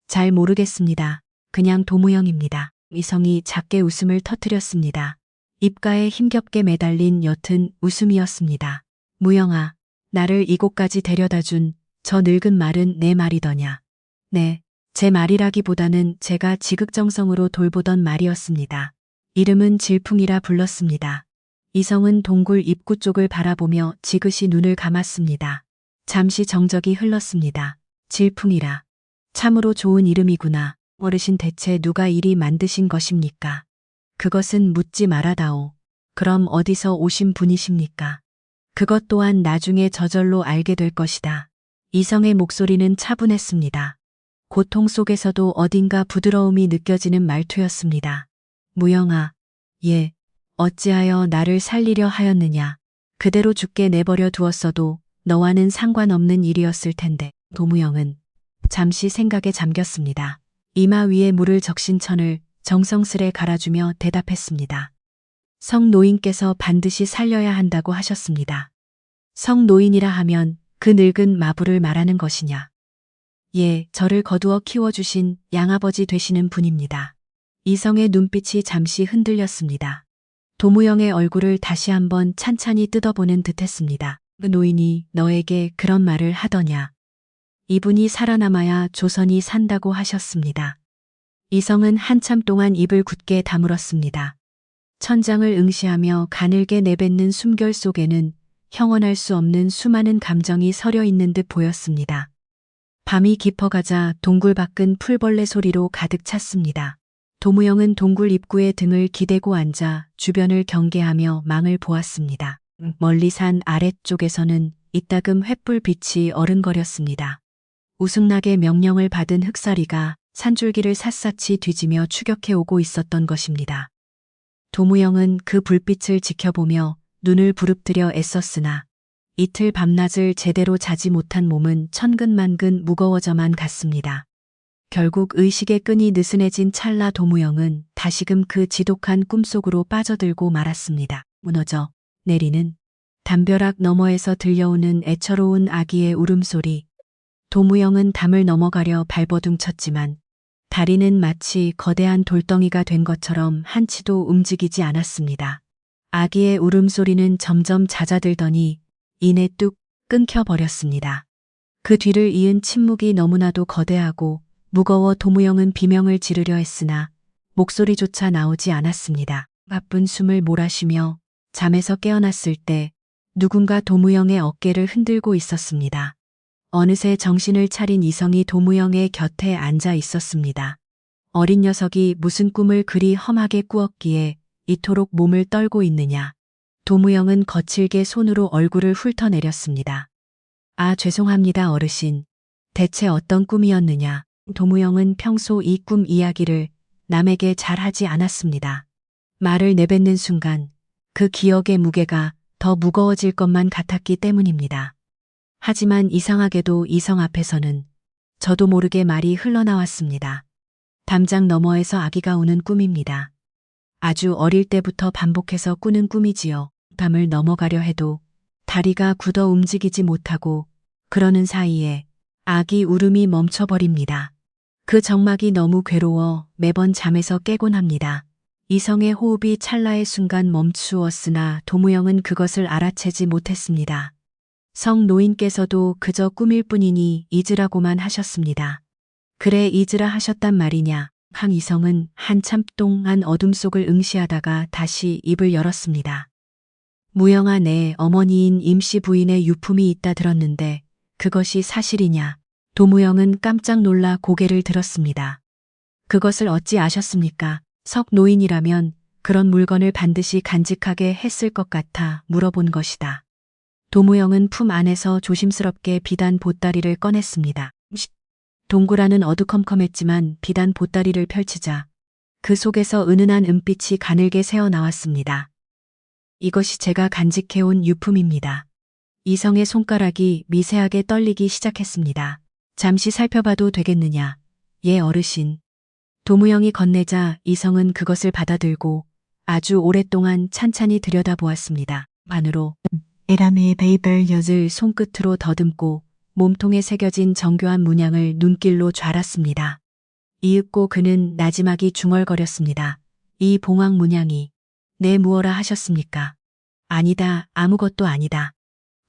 잘 모르겠습니다. 그냥 도무영입니다. 이성이 작게 웃음을 터뜨렸습니다. 입가에 힘겹게 매달린 옅은 웃음이었습니다. 무영아, 나를 이곳까지 데려다 준 저 늙은 말은 내 말이더냐. 네, 제 말이라기보다는 제가 지극정성으로 돌보던 말이었습니다. 이름은 질풍이라 불렀습니다. 이성은 동굴 입구 쪽을 바라보며 지그시 눈을 감았습니다. 잠시 정적이 흘렀습니다. 질풍이라. 참으로 좋은 이름이구나. 어르신 대체 누가 이리 만드신 것입니까? 그것은 묻지 말아다오. 그럼 어디서 오신 분이십니까? 그것 또한 나중에 저절로 알게 될 것이다. 이성의 목소리는 차분했습니다. 고통 속에서도 어딘가 부드러움이 느껴지는 말투였습니다. 무영아, 예, 어찌하여 나를 살리려 하였느냐. 그대로 죽게 내버려 두었어도 너와는 상관없는 일이었을 텐데. 도무영은 잠시 생각에 잠겼습니다. 이마 위에 물을 적신 천을 정성스레 갈아주며 대답했습니다. 성노인께서 반드시 살려야 한다고 하셨습니다. 성노인이라 하면 그 늙은 마부를 말하는 것이냐. 예, 저를 거두어 키워주신 양아버지 되시는 분입니다. 이성의 눈빛이 잠시 흔들렸습니다. 도무영의 얼굴을 다시 한번 찬찬히 뜯어보는 듯했습니다. 그 노인이 너에게 그런 말을 하더냐. 이분이 살아남아야 조선이 산다고 하셨습니다. 이성은 한참 동안 입을 굳게 다물었습니다. 천장을 응시하며 가늘게 내뱉는 숨결 속에는 형언할 수 없는 수많은 감정이 서려 있는 듯 보였습니다. 밤이 깊어가자 동굴 밖은 풀벌레 소리로 가득 찼습니다. 도무영은 동굴 입구에 등을 기대고 앉아 주변을 경계하며 망을 보았습니다. 멀리 산 아래쪽에서는 이따금 횃불빛이 어른거렸습니다. 우승나게 명령을 받은 흑사리가 산줄기를 샅샅이 뒤지며 추격해 오고 있었던 것입니다. 도무영은 그 불빛을 지켜보며 눈을 부릅뜨려 애썼으나 이틀 밤낮을 제대로 자지 못한 몸은 천근만근 무거워져만 갔습니다. 결국 의식의 끈이 느슨해진 찰나 도무영은 다시금 그 지독한 꿈속으로 빠져들고 말았습니다. 무너져 내리는 담벼락 너머에서 들려오는 애처로운 아기의 울음소리. 도무영은 담을 넘어가려 발버둥쳤지만 다리는 마치 거대한 돌덩이가 된 것처럼 한치도 움직이지 않았습니다. 아기의 울음소리는 점점 잦아들더니 이내 뚝 끊겨버렸습니다. 그 뒤를 이은 침묵이 너무나도 거대하고 무거워 도무영은 비명을 지르려 했으나 목소리조차 나오지 않았습니다. 바쁜 숨을 몰아쉬며 잠에서 깨어났을 때 누군가 도무영의 어깨를 흔들고 있었습니다. 어느새 정신을 차린 이성이 도무영의 곁에 앉아 있었습니다. 어린 녀석이 무슨 꿈을 그리 험하게 꾸었기에 이토록 몸을 떨고 있느냐. 도무영은 거칠게 손으로 얼굴을 훑어내렸습니다. 아, 죄송합니다, 어르신. 대체 어떤 꿈이었느냐. 도무영은 평소 이 꿈 이야기를 남에게 잘 하지 않았습니다. 말을 내뱉는 순간 그 기억의 무게가 더 무거워질 것만 같았기 때문입니다. 하지만 이상하게도 이성 앞에서는 저도 모르게 말이 흘러나왔습니다. 담장 너머에서 아기가 우는 꿈입니다. 아주 어릴 때부터 반복해서 꾸는 꿈이지요. 담을 넘어가려 해도 다리가 굳어 움직이지 못하고 그러는 사이에 아기 울음이 멈춰버립니다. 그 정막이 너무 괴로워 매번 잠에서 깨곤 합니다. 이성의 호흡이 찰나의 순간 멈추었으나 도무영은 그것을 알아채지 못했습니다. 성 노인께서도 그저 꿈일 뿐이니 잊으라고만 하셨습니다. 그래, 잊으라 하셨단 말이냐. 황이성은 한참 동안 어둠 속을 응시하다가 다시 입을 열었습니다. 무영아, 내 어머니인 임씨 부인의 유품이 있다 들었는데 그것이 사실이냐. 도무영은 깜짝 놀라 고개를 들었습니다. 그것을 어찌 아셨습니까? 석 노인이라면 그런 물건을 반드시 간직하게 했을 것 같아 물어본 것이다. 도무영은 품 안에서 조심스럽게 비단 보따리를 꺼냈습니다. 동굴 안은 어두컴컴했지만 비단 보따리를 펼치자 그 속에서 은은한 은빛이 가늘게 새어나왔습니다. 이것이 제가 간직해온 유품입니다. 이성의 손가락이 미세하게 떨리기 시작했습니다. 잠시 살펴봐도 되겠느냐. 예, 어르신. 도무영이 건네자 이성은 그것을 받아들고 아주 오랫동안 찬찬히 들여다보았습니다. 안으로 에라메의 베이벨 엿을 손끝으로 더듬고 몸통에 새겨진 정교한 문양을 눈길로 좌랐습니다. 이윽고 그는 나지막이 중얼거렸습니다. 이 봉황 문양이 내 무어라 하셨습니까? 아니다, 아무것도 아니다.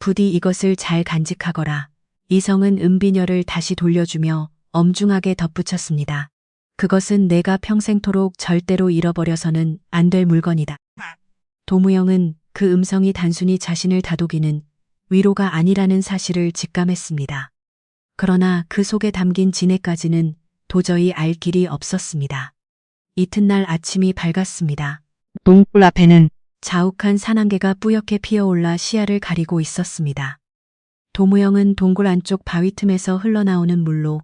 부디 이것을 잘 간직하거라. 이성은 은비녀를 다시 돌려주며 엄중하게 덧붙였습니다. 그것은 내가 평생토록 절대로 잃어버려서는 안 될 물건이다. 도무영은 그 음성이 단순히 자신을 다독이는 위로가 아니라는 사실을 직감했습니다. 그러나 그 속에 담긴 진해까지는 도저히 알 길이 없었습니다. 이튿날 아침이 밝았습니다. 동굴 앞에는 자욱한 산안개가 뿌옇게 피어올라 시야를 가리고 있었습니다. 도무영은 동굴 안쪽 바위 틈에서 흘러나오는 물로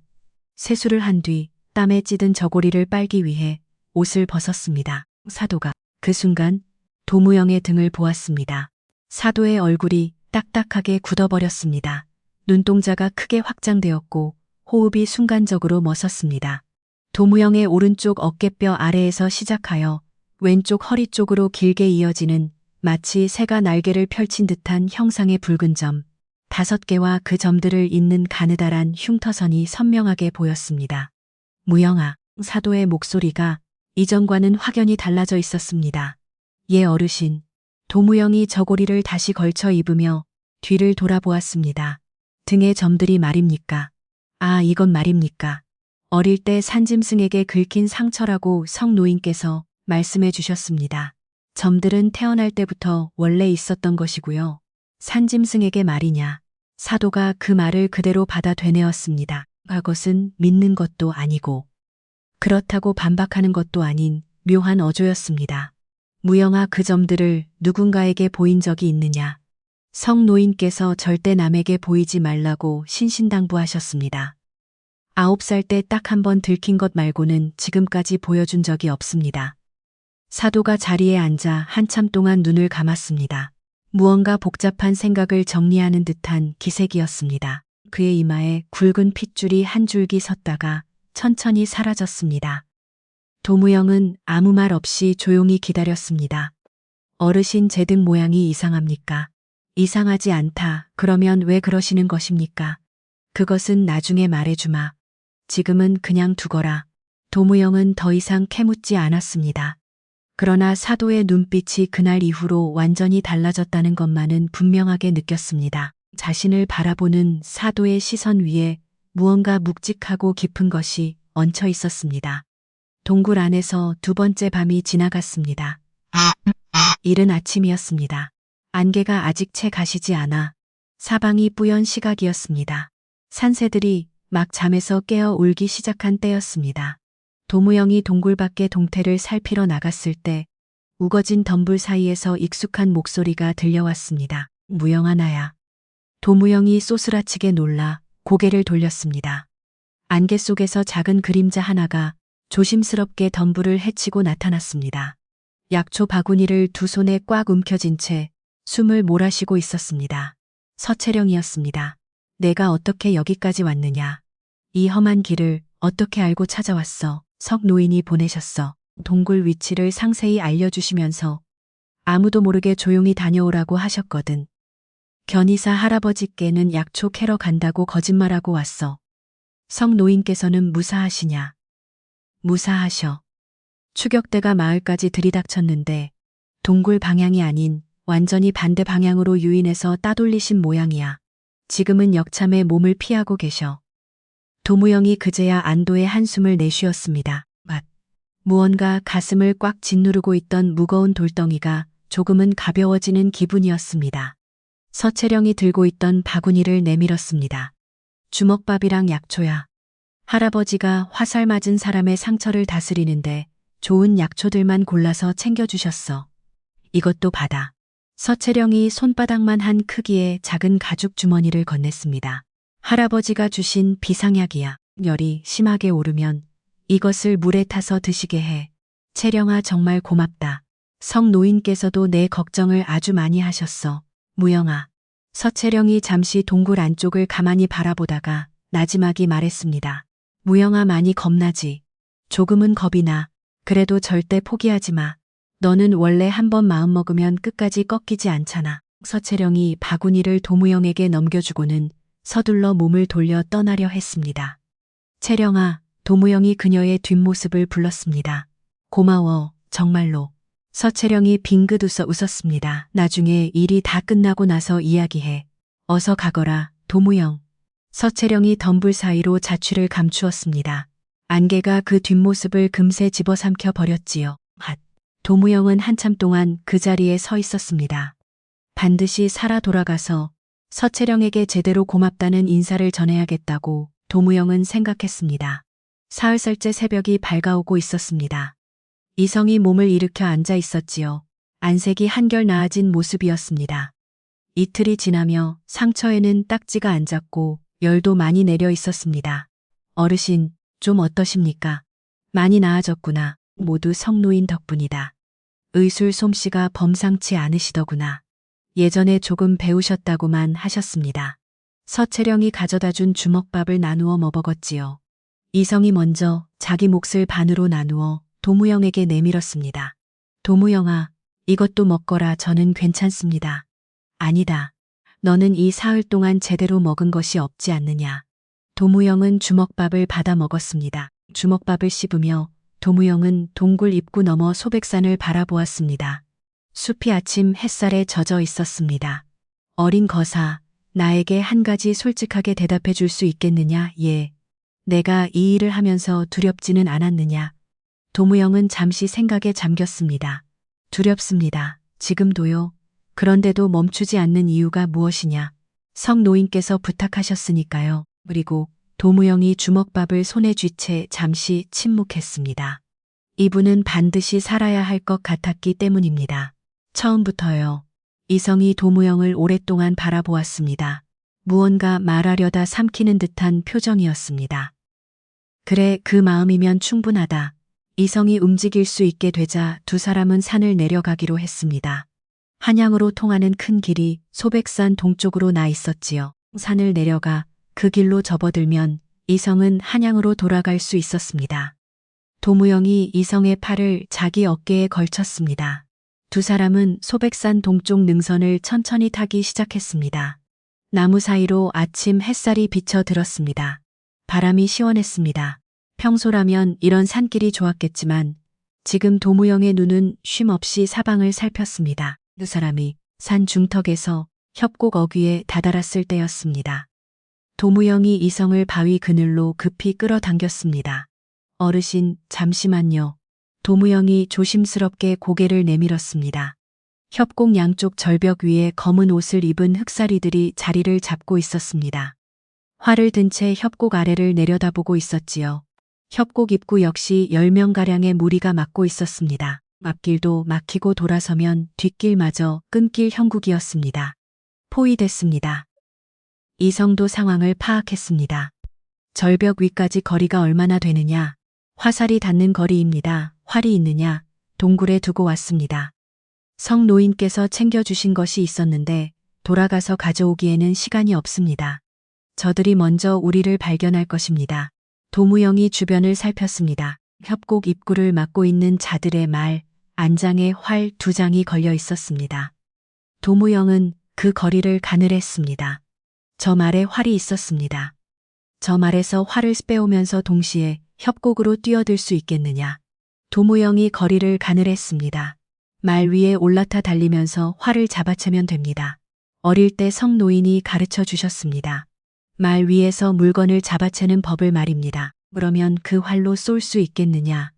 세수를 한 뒤 땀에 찌든 저고리를 빨기 위해 옷을 벗었습니다. 사도가 그 순간 도무영의 등을 보았습니다. 사도의 얼굴이 딱딱하게 굳어버렸습니다. 눈동자가 크게 확장되었고 호흡이 순간적으로 멎었습니다. 도무영의 오른쪽 어깨뼈 아래에서 시작하여 왼쪽 허리 쪽으로 길게 이어지는 마치 새가 날개를 펼친 듯한 형상의 붉은 점, 5개와 그 점들을 잇는 가느다란 흉터선이 선명하게 보였습니다. 무영아, 사도의 목소리가 이전과는 확연히 달라져 있었습니다. 예, 어르신. 도무영이 저고리를 다시 걸쳐 입으며 뒤를 돌아보았습니다. 등의 점들이 말입니까? 아, 이건 말입니까? 어릴 때 산짐승에게 긁힌 상처라고 성 노인께서 말씀해 주셨습니다. 점들은 태어날 때부터 원래 있었던 것이고요. 산짐승에게 말이냐. 사도가 그 말을 그대로 받아 되뇌었습니다. 그것은 믿는 것도 아니고 그렇다고 반박하는 것도 아닌 묘한 어조였습니다. 무영아, 그 점들을 누군가에게 보인 적이 있느냐. 성 노인께서 절대 남에게 보이지 말라고 신신당부하셨습니다. 9살 때 딱 한 번 들킨 것 말고는 지금까지 보여준 적이 없습니다. 사도가 자리에 앉아 한참 동안 눈을 감았습니다. 무언가 복잡한 생각을 정리하는 듯한 기색이었습니다. 그의 이마에 굵은 핏줄이 한 줄기 섰다가 천천히 사라졌습니다. 도무영은 아무 말 없이 조용히 기다렸습니다. 어르신, 제 등 모양이 이상합니까? 이상하지 않다. 그러면 왜 그러시는 것입니까? 그것은 나중에 말해주마. 지금은 그냥 두거라. 도무영은 더 이상 캐묻지 않았습니다. 그러나 사도의 눈빛이 그날 이후로 완전히 달라졌다는 것만은 분명하게 느꼈습니다. 자신을 바라보는 사도의 시선 위에 무언가 묵직하고 깊은 것이 얹혀 있었습니다. 동굴 안에서 두 번째 밤이 지나갔습니다. 이른 아침이었습니다. 안개가 아직 채 가시지 않아 사방이 뿌연 시각이었습니다. 산새들이 막 잠에서 깨어 울기 시작한 때였습니다. 도무영이 동굴 밖의 동태를 살피러 나갔을 때 우거진 덤불 사이에서 익숙한 목소리가 들려왔습니다. 무영아 나야. 도무영이 쏘스라치게 놀라 고개를 돌렸습니다. 안개 속에서 작은 그림자 하나가 조심스럽게 덤불을 헤치고 나타났습니다. 약초 바구니를 두 손에 꽉 움켜쥔 채 숨을 몰아쉬고 있었습니다. 서채령이었습니다. 내가 어떻게 여기까지 왔느냐. 이 험한 길을 어떻게 알고 찾아왔어. 석 노인이 보내셨어. 동굴 위치를 상세히 알려주시면서 아무도 모르게 조용히 다녀오라고 하셨거든. 견이사 할아버지께는 약초 캐러 간다고 거짓말하고 왔어. 석 노인께서는 무사하시냐. 무사하셔. 추격대가 마을까지 들이닥쳤는데 동굴 방향이 아닌 완전히 반대 방향으로 유인해서 따돌리신 모양이야. 지금은 역참에 몸을 피하고 계셔. 도무영이 그제야 안도의 한숨을 내쉬었습니다. 무언가 가슴을 꽉 짓누르고 있던 무거운 돌덩이가 조금은 가벼워지는 기분이었습니다. 서채령이 들고 있던 바구니를 내밀었습니다. 주먹밥이랑 약초야. 할아버지가 화살 맞은 사람의 상처를 다스리는데 좋은 약초들만 골라서 챙겨주셨어. 이것도 받아. 서채령이 손바닥만 한 크기의 작은 가죽 주머니를 건넸습니다. 할아버지가 주신 비상약이야. 열이 심하게 오르면 이것을 물에 타서 드시게 해. 채령아 정말 고맙다. 석 노인께서도 내 걱정을 아주 많이 하셨어. 무영아. 서채령이 잠시 동굴 안쪽을 가만히 바라보다가 나지막이 말했습니다. 무영아 많이 겁나지. 조금은 겁이 나. 그래도 절대 포기하지 마. 너는 원래 한번 마음먹으면 끝까지 꺾이지 않잖아. 서채령이 바구니를 도무영에게 넘겨주고는 서둘러 몸을 돌려 떠나려 했습니다. 채령아, 도무영이 그녀의 뒷모습을 불렀습니다. 고마워, 정말로. 서채령이 빙긋 웃었습니다. 나중에 일이 다 끝나고 나서 이야기해. 어서 가거라, 도무영. 서채령이 덤불 사이로 자취를 감추었습니다. 안개가 그 뒷모습을 금세 집어삼켜 버렸지요. 도무영은 한참 동안 그 자리에 서 있었습니다. 반드시 살아 돌아가서 서채령에게 제대로 고맙다는 인사를 전해야겠다고 도무영은 생각했습니다. 사흘살째 새벽이 밝아오고 있었습니다. 이성이 몸을 일으켜 앉아 있었지요. 안색이 한결 나아진 모습이었습니다. 이틀이 지나며 상처에는 딱지가 앉았고 열도 많이 내려 있었습니다. 어르신, 좀 어떠십니까? 많이 나아졌구나. 모두 성노인 덕분이다. 의술 솜씨가 범상치 않으시더구나. 예전에 조금 배우셨다고만 하셨습니다. 서채령이 가져다 준 주먹밥을 나누어 먹었지요. 이성이 먼저 자기 몫을 반으로 나누어 도무영에게 내밀었습니다. 도무영아, 이것도 먹거라. 저는 괜찮습니다. 아니다. 너는 이 사흘 동안 제대로 먹은 것이 없지 않느냐. 도무영은 주먹밥을 받아 먹었습니다. 주먹밥을 씹으며 도무영은 동굴 입구 너머 소백산을 바라보았습니다. 숲이 아침 햇살에 젖어 있었습니다. 어린 거사, 나에게 한 가지 솔직하게 대답해 줄 수 있겠느냐? 예. 내가 이 일을 하면서 두렵지는 않았느냐? 도무영은 잠시 생각에 잠겼습니다. 두렵습니다. 지금도요. 그런데도 멈추지 않는 이유가 무엇이냐? 석 노인께서 부탁하셨으니까요. 그리고 도무영이 주먹밥을 손에 쥐 채 잠시 침묵했습니다. 이분은 반드시 살아야 할 것 같았기 때문입니다. 처음부터요. 이성이 도무영을 오랫동안 바라보았습니다. 무언가 말하려다 삼키는 듯한 표정이었습니다. 그래, 그 마음이면 충분하다. 이성이 움직일 수 있게 되자 두 사람은 산을 내려가기로 했습니다. 한양으로 통하는 큰 길이 소백산 동쪽으로 나 있었지요. 산을 내려가 그 길로 접어들면 이성은 한양으로 돌아갈 수 있었습니다. 도무영이 이성의 팔을 자기 어깨에 걸쳤습니다. 두 사람은 소백산 동쪽 능선을 천천히 타기 시작했습니다. 나무 사이로 아침 햇살이 비쳐 들었습니다. 바람이 시원했습니다. 평소라면 이런 산길이 좋았겠지만 지금 도무영의 눈은 쉼없이 사방을 살폈습니다. 그 사람이 산 중턱에서 협곡 어귀에 다다랐을 때였습니다. 도무영이 이성을 바위 그늘로 급히 끌어당겼습니다. 어르신, 잠시만요. 도무영이 조심스럽게 고개를 내밀었습니다. 협곡 양쪽 절벽 위에 검은 옷을 입은 흑사리들이 자리를 잡고 있었습니다. 활을 든 채 협곡 아래를 내려다보고 있었지요. 협곡 입구 역시 10명가량의 무리가 막고 있었습니다. 앞길도 막히고 돌아서면 뒷길마저 끊길 형국이었습니다. 포위됐습니다. 이성도 상황을 파악했습니다. 절벽 위까지 거리가 얼마나 되느냐? 화살이 닿는 거리입니다. 활이 있느냐? 동굴에 두고 왔습니다. 성 노인께서 챙겨주신 것이 있었는데 돌아가서 가져오기에는 시간이 없습니다. 저들이 먼저 우리를 발견할 것입니다. 도무영이 주변을 살폈습니다. 협곡 입구를 막고 있는 자들의 말, 안장에 활 2장이 걸려 있었습니다. 도무영은 그 거리를 가늘했습니다. 저 말에 활이 있었습니다. 저 말에서 활을 빼오면서 동시에 협곡으로 뛰어들 수 있겠느냐. 도무영이 거리를 가늘했습니다. 말 위에 올라타 달리면서 활을 잡아채면 됩니다. 어릴 때 성노인이 가르쳐 주셨습니다. 말 위에서 물건을 잡아채는 법을 말입니다. 그러면 그 활로 쏠 수 있겠느냐.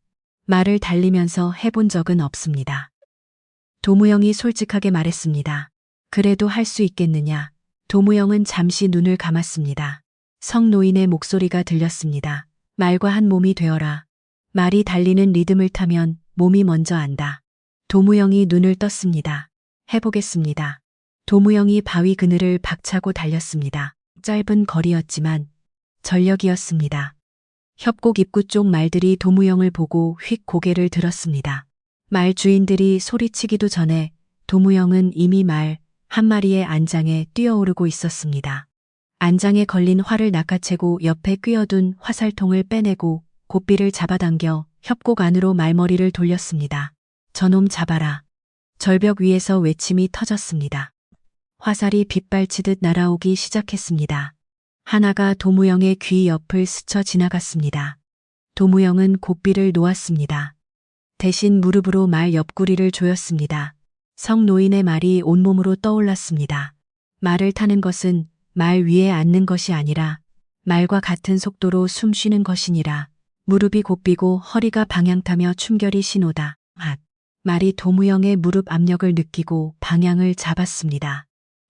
말을 달리면서 해본 적은 없습니다. 도무영이 솔직하게 말했습니다. 그래도 할 수 있겠느냐. 도무영은 잠시 눈을 감았습니다. 성노인의 목소리가 들렸습니다. 말과 한 몸이 되어라. 말이 달리는 리듬을 타면 몸이 먼저 안다. 도무영이 눈을 떴습니다. 해보겠습니다. 도무영이 바위 그늘을 박차고 달렸습니다. 짧은 거리였지만 전력이었습니다. 협곡 입구 쪽 말들이 도무영을 보고 휙 고개를 들었습니다. 말 주인들이 소리치기도 전에 도무영은 이미 말 한 마리의 안장에 뛰어오르고 있었습니다. 안장에 걸린 활을 낚아채고 옆에 꿰어둔 화살통을 빼내고 고삐를 잡아당겨 협곡 안으로 말머리를 돌렸습니다. 저놈 잡아라. 절벽 위에서 외침이 터졌습니다. 화살이 빗발치듯 날아오기 시작했습니다. 하나가 도무영의 귀 옆을 스쳐 지나갔습니다. 도무영은 고삐를 놓았습니다. 대신 무릎으로 말 옆구리를 조였습니다. 성노인의 말이 온몸으로 떠올랐습니다. 말을 타는 것은 말 위에 앉는 것이 아니라 말과 같은 속도로 숨 쉬는 것이니라. 무릎이 곱비고 허리가 방향타며 춤결이 신호다. 말이 도무영의 무릎 압력을 느끼고 방향을 잡았습니다.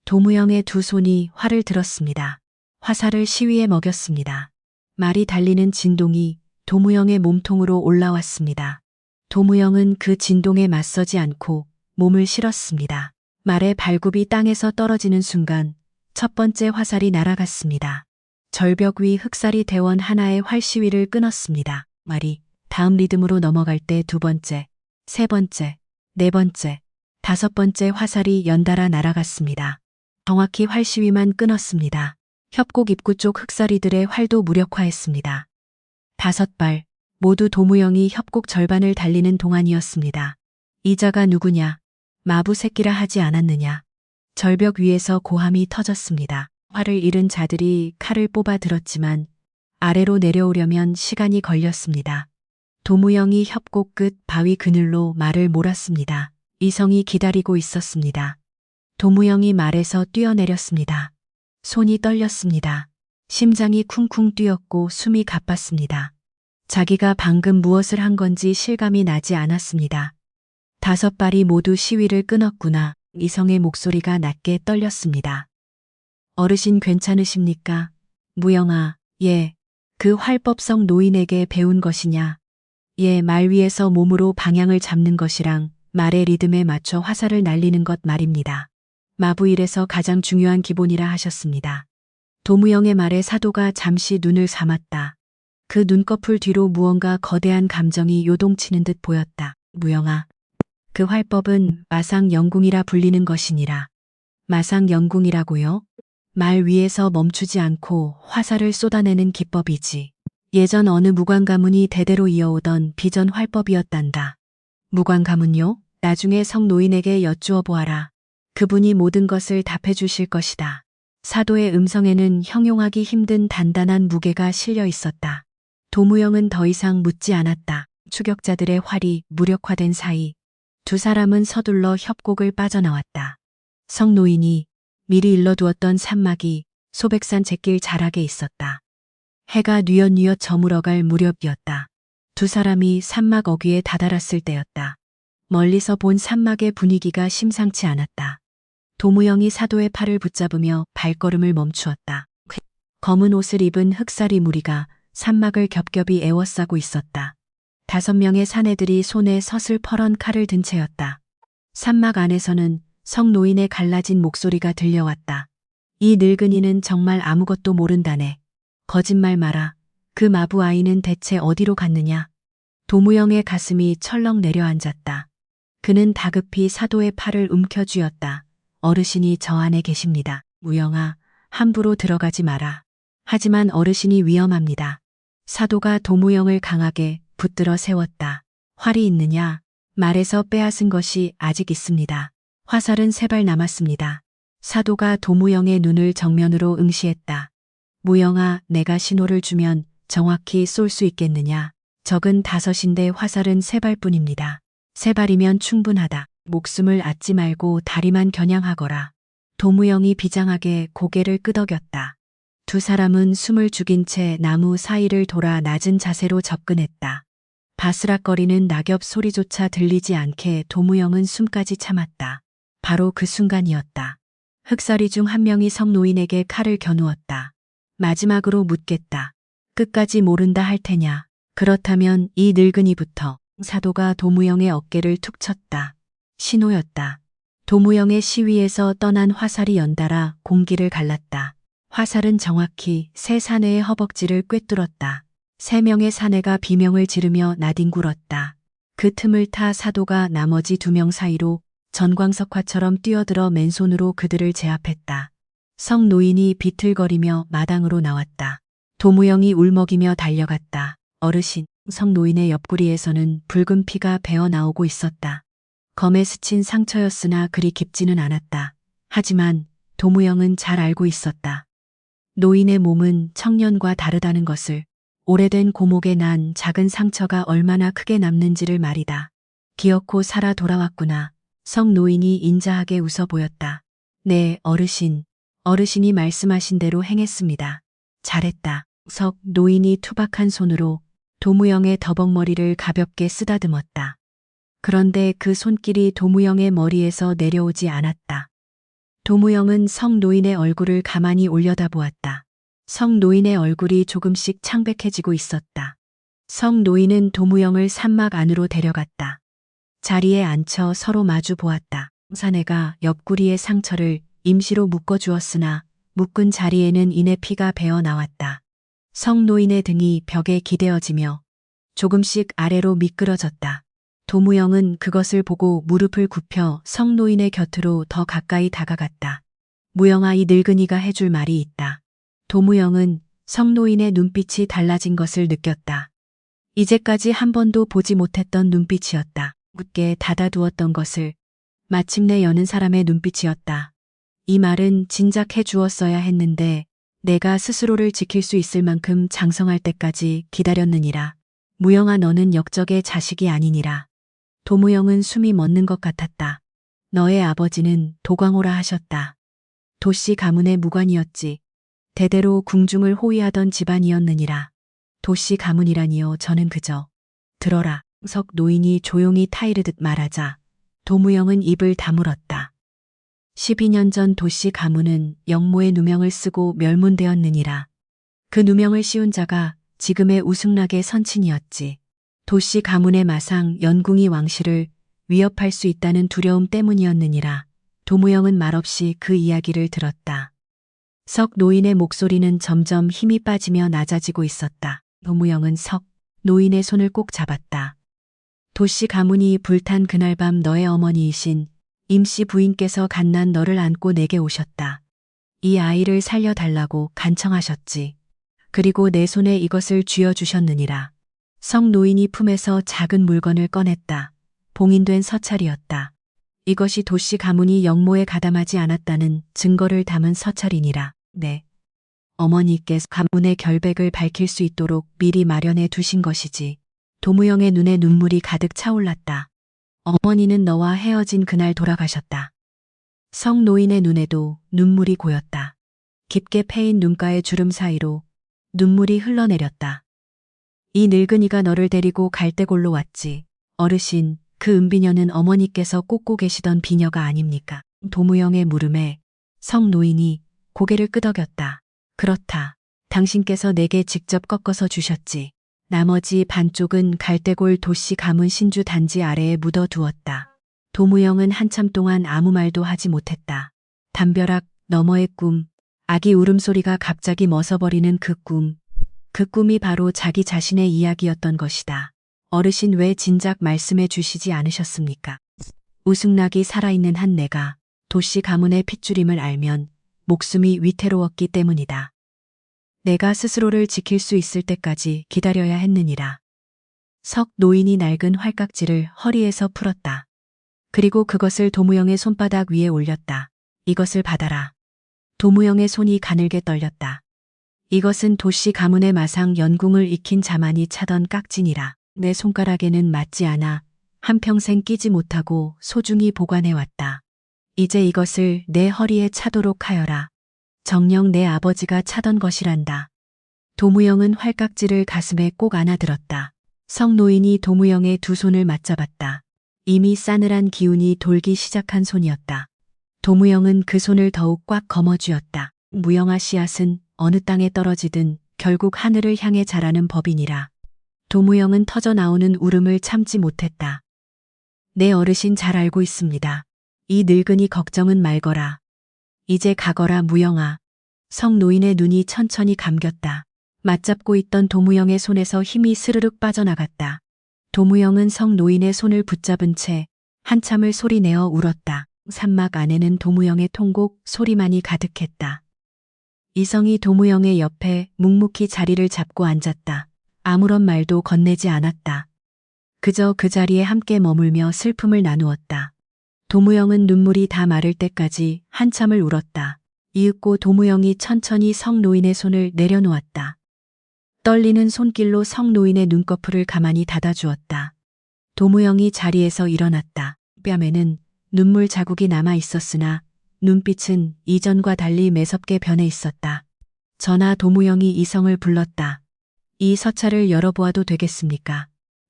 도무영의 두 손이 활을 들었습니다. 화살을 시위에 먹였습니다. 말이 달리는 진동이 도무영의 몸통으로 올라왔습니다. 도무영은 그 진동에 맞서지 않고 몸을 실었습니다. 말의 발굽이 땅에서 떨어지는 순간 첫 번째 화살이 날아갔습니다. 절벽 위 흑사리 대원 하나의 활 시위를 끊었습니다. 말이 다음 리듬으로 넘어갈 때 두 번째, 세 번째, 네 번째, 다섯 번째 화살이 연달아 날아갔습니다. 정확히 활 시위만 끊었습니다. 협곡 입구 쪽 흑사리들의 활도 무력화했습니다. 5발, 모두 도무영이 협곡 절반을 달리는 동안이었습니다. 이자가 누구냐? 마부 새끼라 하지 않았느냐? 절벽 위에서 고함이 터졌습니다. 활을 잃은 자들이 칼을 뽑아 들었지만 아래로 내려오려면 시간이 걸렸습니다. 도무영이 협곡 끝 바위 그늘로 말을 몰았습니다. 이성이 기다리고 있었습니다. 도무영이 말에서 뛰어내렸습니다. 손이 떨렸습니다. 심장이 쿵쿵 뛰었고 숨이 가빴습니다. 자기가 방금 무엇을 한 건지 실감이 나지 않았습니다. 5발이 모두 시위를 끊었구나. 이성의 목소리가 낮게 떨렸습니다. 어르신 괜찮으십니까? 무영아, 예. 그 활법성 노인에게 배운 것이냐? 예, 말 위에서 몸으로 방향을 잡는 것이랑 말의 리듬에 맞춰 화살을 날리는 것 말입니다. 마부일에서 가장 중요한 기본이라 하셨습니다. 도무영의 말에 사도가 잠시 눈을 감았다. 그 눈꺼풀 뒤로 무언가 거대한 감정이 요동치는 듯 보였다. 무영아, 그 활법은 마상영궁이라 불리는 것이니라. 마상영궁이라고요? 말 위에서 멈추지 않고 화살을 쏟아내는 기법이지. 예전 어느 무관 가문이 대대로 이어오던 비전 활법이었단다. 무관 가문요? 나중에 성 노인에게 여쭈어 보아라. 그분이 모든 것을 답해 주실 것이다. 사도의 음성에는 형용하기 힘든 단단한 무게가 실려 있었다. 도무영은 더 이상 묻지 않았다. 추격자들의 활이 무력화된 사이 두 사람은 서둘러 협곡을 빠져나왔다. 성노인이 미리 일러두었던 산막이 소백산 잿길 자락에 있었다. 해가 뉘엿뉘엿 저물어갈 무렵이었다. 두 사람이 산막 어귀에 다다랐을 때였다. 멀리서 본 산막의 분위기가 심상치 않았다. 도무영이 사도의 팔을 붙잡으며 발걸음을 멈추었다. 검은 옷을 입은 흑사리 무리가 산막을 겹겹이 에워싸고 있었다. 5명의 사내들이 손에 서슬퍼런 칼을 든 채였다. 산막 안에서는 성노인의 갈라진 목소리가 들려왔다. 이 늙은이는 정말 아무것도 모른다네. 거짓말 마라. 그 마부 아이는 대체 어디로 갔느냐. 도무영의 가슴이 철렁 내려앉았다. 그는 다급히 사도의 팔을 움켜쥐었다. 어르신이 저 안에 계십니다. 무영아, 함부로 들어가지 마라. 하지만 어르신이 위험합니다. 사도가 도무영을 강하게 붙들어 세웠다. 활이 있느냐? 말에서 빼앗은 것이 아직 있습니다. 화살은 3발 남았습니다. 사도가 도무영의 눈을 정면으로 응시했다. 무영아, 내가 신호를 주면 정확히 쏠 수 있겠느냐? 적은 5인데 화살은 3발뿐입니다. 3발이면 충분하다. 목숨을 앗지 말고 다리만 겨냥하거라. 도무영이 비장하게 고개를 끄덕였다. 두 사람은 숨을 죽인 채 나무 사이를 돌아 낮은 자세로 접근했다. 바스락거리는 낙엽 소리조차 들리지 않게 도무영은 숨까지 참았다. 바로 그 순간이었다. 흑사리 중 한 명이 성노인에게 칼을 겨누었다. 마지막으로 묻겠다. 끝까지 모른다 할 테냐. 그렇다면 이 늙은이부터. 사도가 도무영의 어깨를 툭 쳤다. 신호였다. 도무영의 시위에서 떠난 화살이 연달아 공기를 갈랐다. 화살은 정확히 3 사내의 허벅지를 꿰뚫었다. 3명의 사내가 비명을 지르며 나뒹굴었다. 그 틈을 타 사도가 나머지 2명 사이로 전광석화처럼 뛰어들어 맨손으로 그들을 제압했다. 성노인이 비틀거리며 마당으로 나왔다. 도무영이 울먹이며 달려갔다. 어르신, 성노인의 옆구리에서는 붉은 피가 배어나오고 있었다. 검에 스친 상처였으나 그리 깊지는 않았다. 하지만 도무영은 잘 알고 있었다. 노인의 몸은 청년과 다르다는 것을, 오래된 고목에 난 작은 상처가 얼마나 크게 남는지를 말이다. 기어코 살아 돌아왔구나. 성노인이 인자하게 웃어 보였다. 네, 어르신. 어르신이 말씀하신 대로 행했습니다. 잘했다. 석 노인이 투박한 손으로 도무영의 더벅머리를 가볍게 쓰다듬었다. 그런데 그 손길이 도무영의 머리에서 내려오지 않았다. 도무영은 성노인의 얼굴을 가만히 올려다보았다. 성노인의 얼굴이 조금씩 창백해지고 있었다. 성노인은 도무영을 산막 안으로 데려갔다. 자리에 앉혀 서로 마주 보았다. 사내가 옆구리의 상처를 임시로 묶어주었으나 묶은 자리에는 이내 피가 배어 나왔다. 성노인의 등이 벽에 기대어지며 조금씩 아래로 미끄러졌다. 도무영은 그것을 보고 무릎을 굽혀 성노인의 곁으로 더 가까이 다가갔다. 무영아, 이 늙은이가 해줄 말이 있다. 도무영은 성노인의 눈빛이 달라진 것을 느꼈다. 이제까지 한 번도 보지 못했던 눈빛이었다. 굳게 닫아두었던 것을 마침내 여는 사람의 눈빛이었다. 이 말은 진작 해주었어야 했는데 내가 스스로를 지킬 수 있을 만큼 장성할 때까지 기다렸느니라. 무영아, 너는 역적의 자식이 아니니라. 도무영은 숨이 멎는 것 같았다. 너의 아버지는 도광호라 하셨다. 도씨 가문의 무관이었지. 대대로 궁중을 호위하던 집안이었느니라. 도씨 가문이라니요, 저는 그저. 들어라. 석 노인이 조용히 타이르듯 말하자 도무영은 입을 다물었다. 12년 전 도씨 가문은 영모의 누명을 쓰고 멸문되었느니라. 그 누명을 씌운 자가 지금의 우승락의 선친이었지. 도씨 가문의 마상 연궁이 왕실을 위협할 수 있다는 두려움 때문이었느니라. 도무영은 말없이 그 이야기를 들었다. 석 노인의 목소리는 점점 힘이 빠지며 낮아지고 있었다. 도무영은 석 노인의 손을 꼭 잡았다. 도씨 가문이 불탄 그날 밤 너의 어머니이신 임씨 부인께서 갓난 너를 안고 내게 오셨다. 이 아이를 살려달라고 간청하셨지. 그리고 내 손에 이것을 쥐어주셨느니라. 성 노인이 품에서 작은 물건을 꺼냈다. 봉인된 서찰이었다. 이것이 도씨 가문이 영모에 가담하지 않았다는 증거를 담은 서찰이니라. 네. 어머니께서 가문의 결백을 밝힐 수 있도록 미리 마련해 두신 것이지. 도무영의 눈에 눈물이 가득 차올랐다. 어머니는 너와 헤어진 그날 돌아가셨다. 성노인의 눈에도 눈물이 고였다. 깊게 패인 눈가의 주름 사이로 눈물이 흘러내렸다. 이 늙은이가 너를 데리고 갈대골로 왔지. 어르신, 그 은비녀는 어머니께서 꽂고 계시던 비녀가 아닙니까? 도무영의 물음에 성노인이 고개를 끄덕였다. 그렇다. 당신께서 내게 직접 꺾어서 주셨지. 나머지 반쪽은 갈대골 도씨 가문 신주 단지 아래에 묻어두었다. 도무영은 한참 동안 아무 말도 하지 못했다. 담벼락 너머의 꿈, 아기 울음소리가 갑자기 멎어버리는 그 꿈. 그 꿈이 바로 자기 자신의 이야기였던 것이다. 어르신 왜 진작 말씀해 주시지 않으셨습니까? 우승락이 살아있는 한 내가 도씨 가문의 핏줄임을 알면 목숨이 위태로웠기 때문이다. 내가 스스로를 지킬 수 있을 때까지 기다려야 했느니라. 석 노인이 낡은 활깍지를 허리에서 풀었다. 그리고 그것을 도무영의 손바닥 위에 올렸다. 이것을 받아라. 도무영의 손이 가늘게 떨렸다. 이것은 도씨 가문의 마상 연궁을 익힌 자만이 차던 깍지니라. 내 손가락에는 맞지 않아 한평생 끼지 못하고 소중히 보관해왔다. 이제 이것을 내 허리에 차도록 하여라. 정녕 내 아버지가 차던 것이란다. 도무영은 활깍지를 가슴에 꼭 안아들었다. 성노인이 도무영의 두 손을 맞잡았다. 이미 싸늘한 기운이 돌기 시작한 손이었다. 도무영은 그 손을 더욱 꽉 거머쥐었다. 무영아 씨앗은 어느 땅에 떨어지든 결국 하늘을 향해 자라는 법이니라. 도무영은 터져나오는 울음을 참지 못했다. 내 어르신 잘 알고 있습니다. 이 늙은이 걱정은 말거라. 이제 가거라 무영아. 성노인의 눈이 천천히 감겼다. 맞잡고 있던 도무영의 손에서 힘이 스르륵 빠져나갔다. 도무영은 성노인의 손을 붙잡은 채 한참을 소리내어 울었다. 산막 안에는 도무영의 통곡 소리만이 가득했다. 이성이 도무영의 옆에 묵묵히 자리를 잡고 앉았다. 아무런 말도 건네지 않았다. 그저 그 자리에 함께 머물며 슬픔을 나누었다. 도무영은 눈물이 다 마를 때까지 한참을 울었다. 이윽고 도무영이 천천히 성노인의 손을 내려놓았다. 떨리는 손길로 성노인의 눈꺼풀을 가만히 닫아주었다. 도무영이 자리에서 일어났다. 뺨에는 눈물 자국이 남아 있었으나 눈빛은 이전과 달리 매섭게 변해 있었다. 전하 도무영이 이성을 불렀다. 이 서찰을 열어보아도 되겠습니까?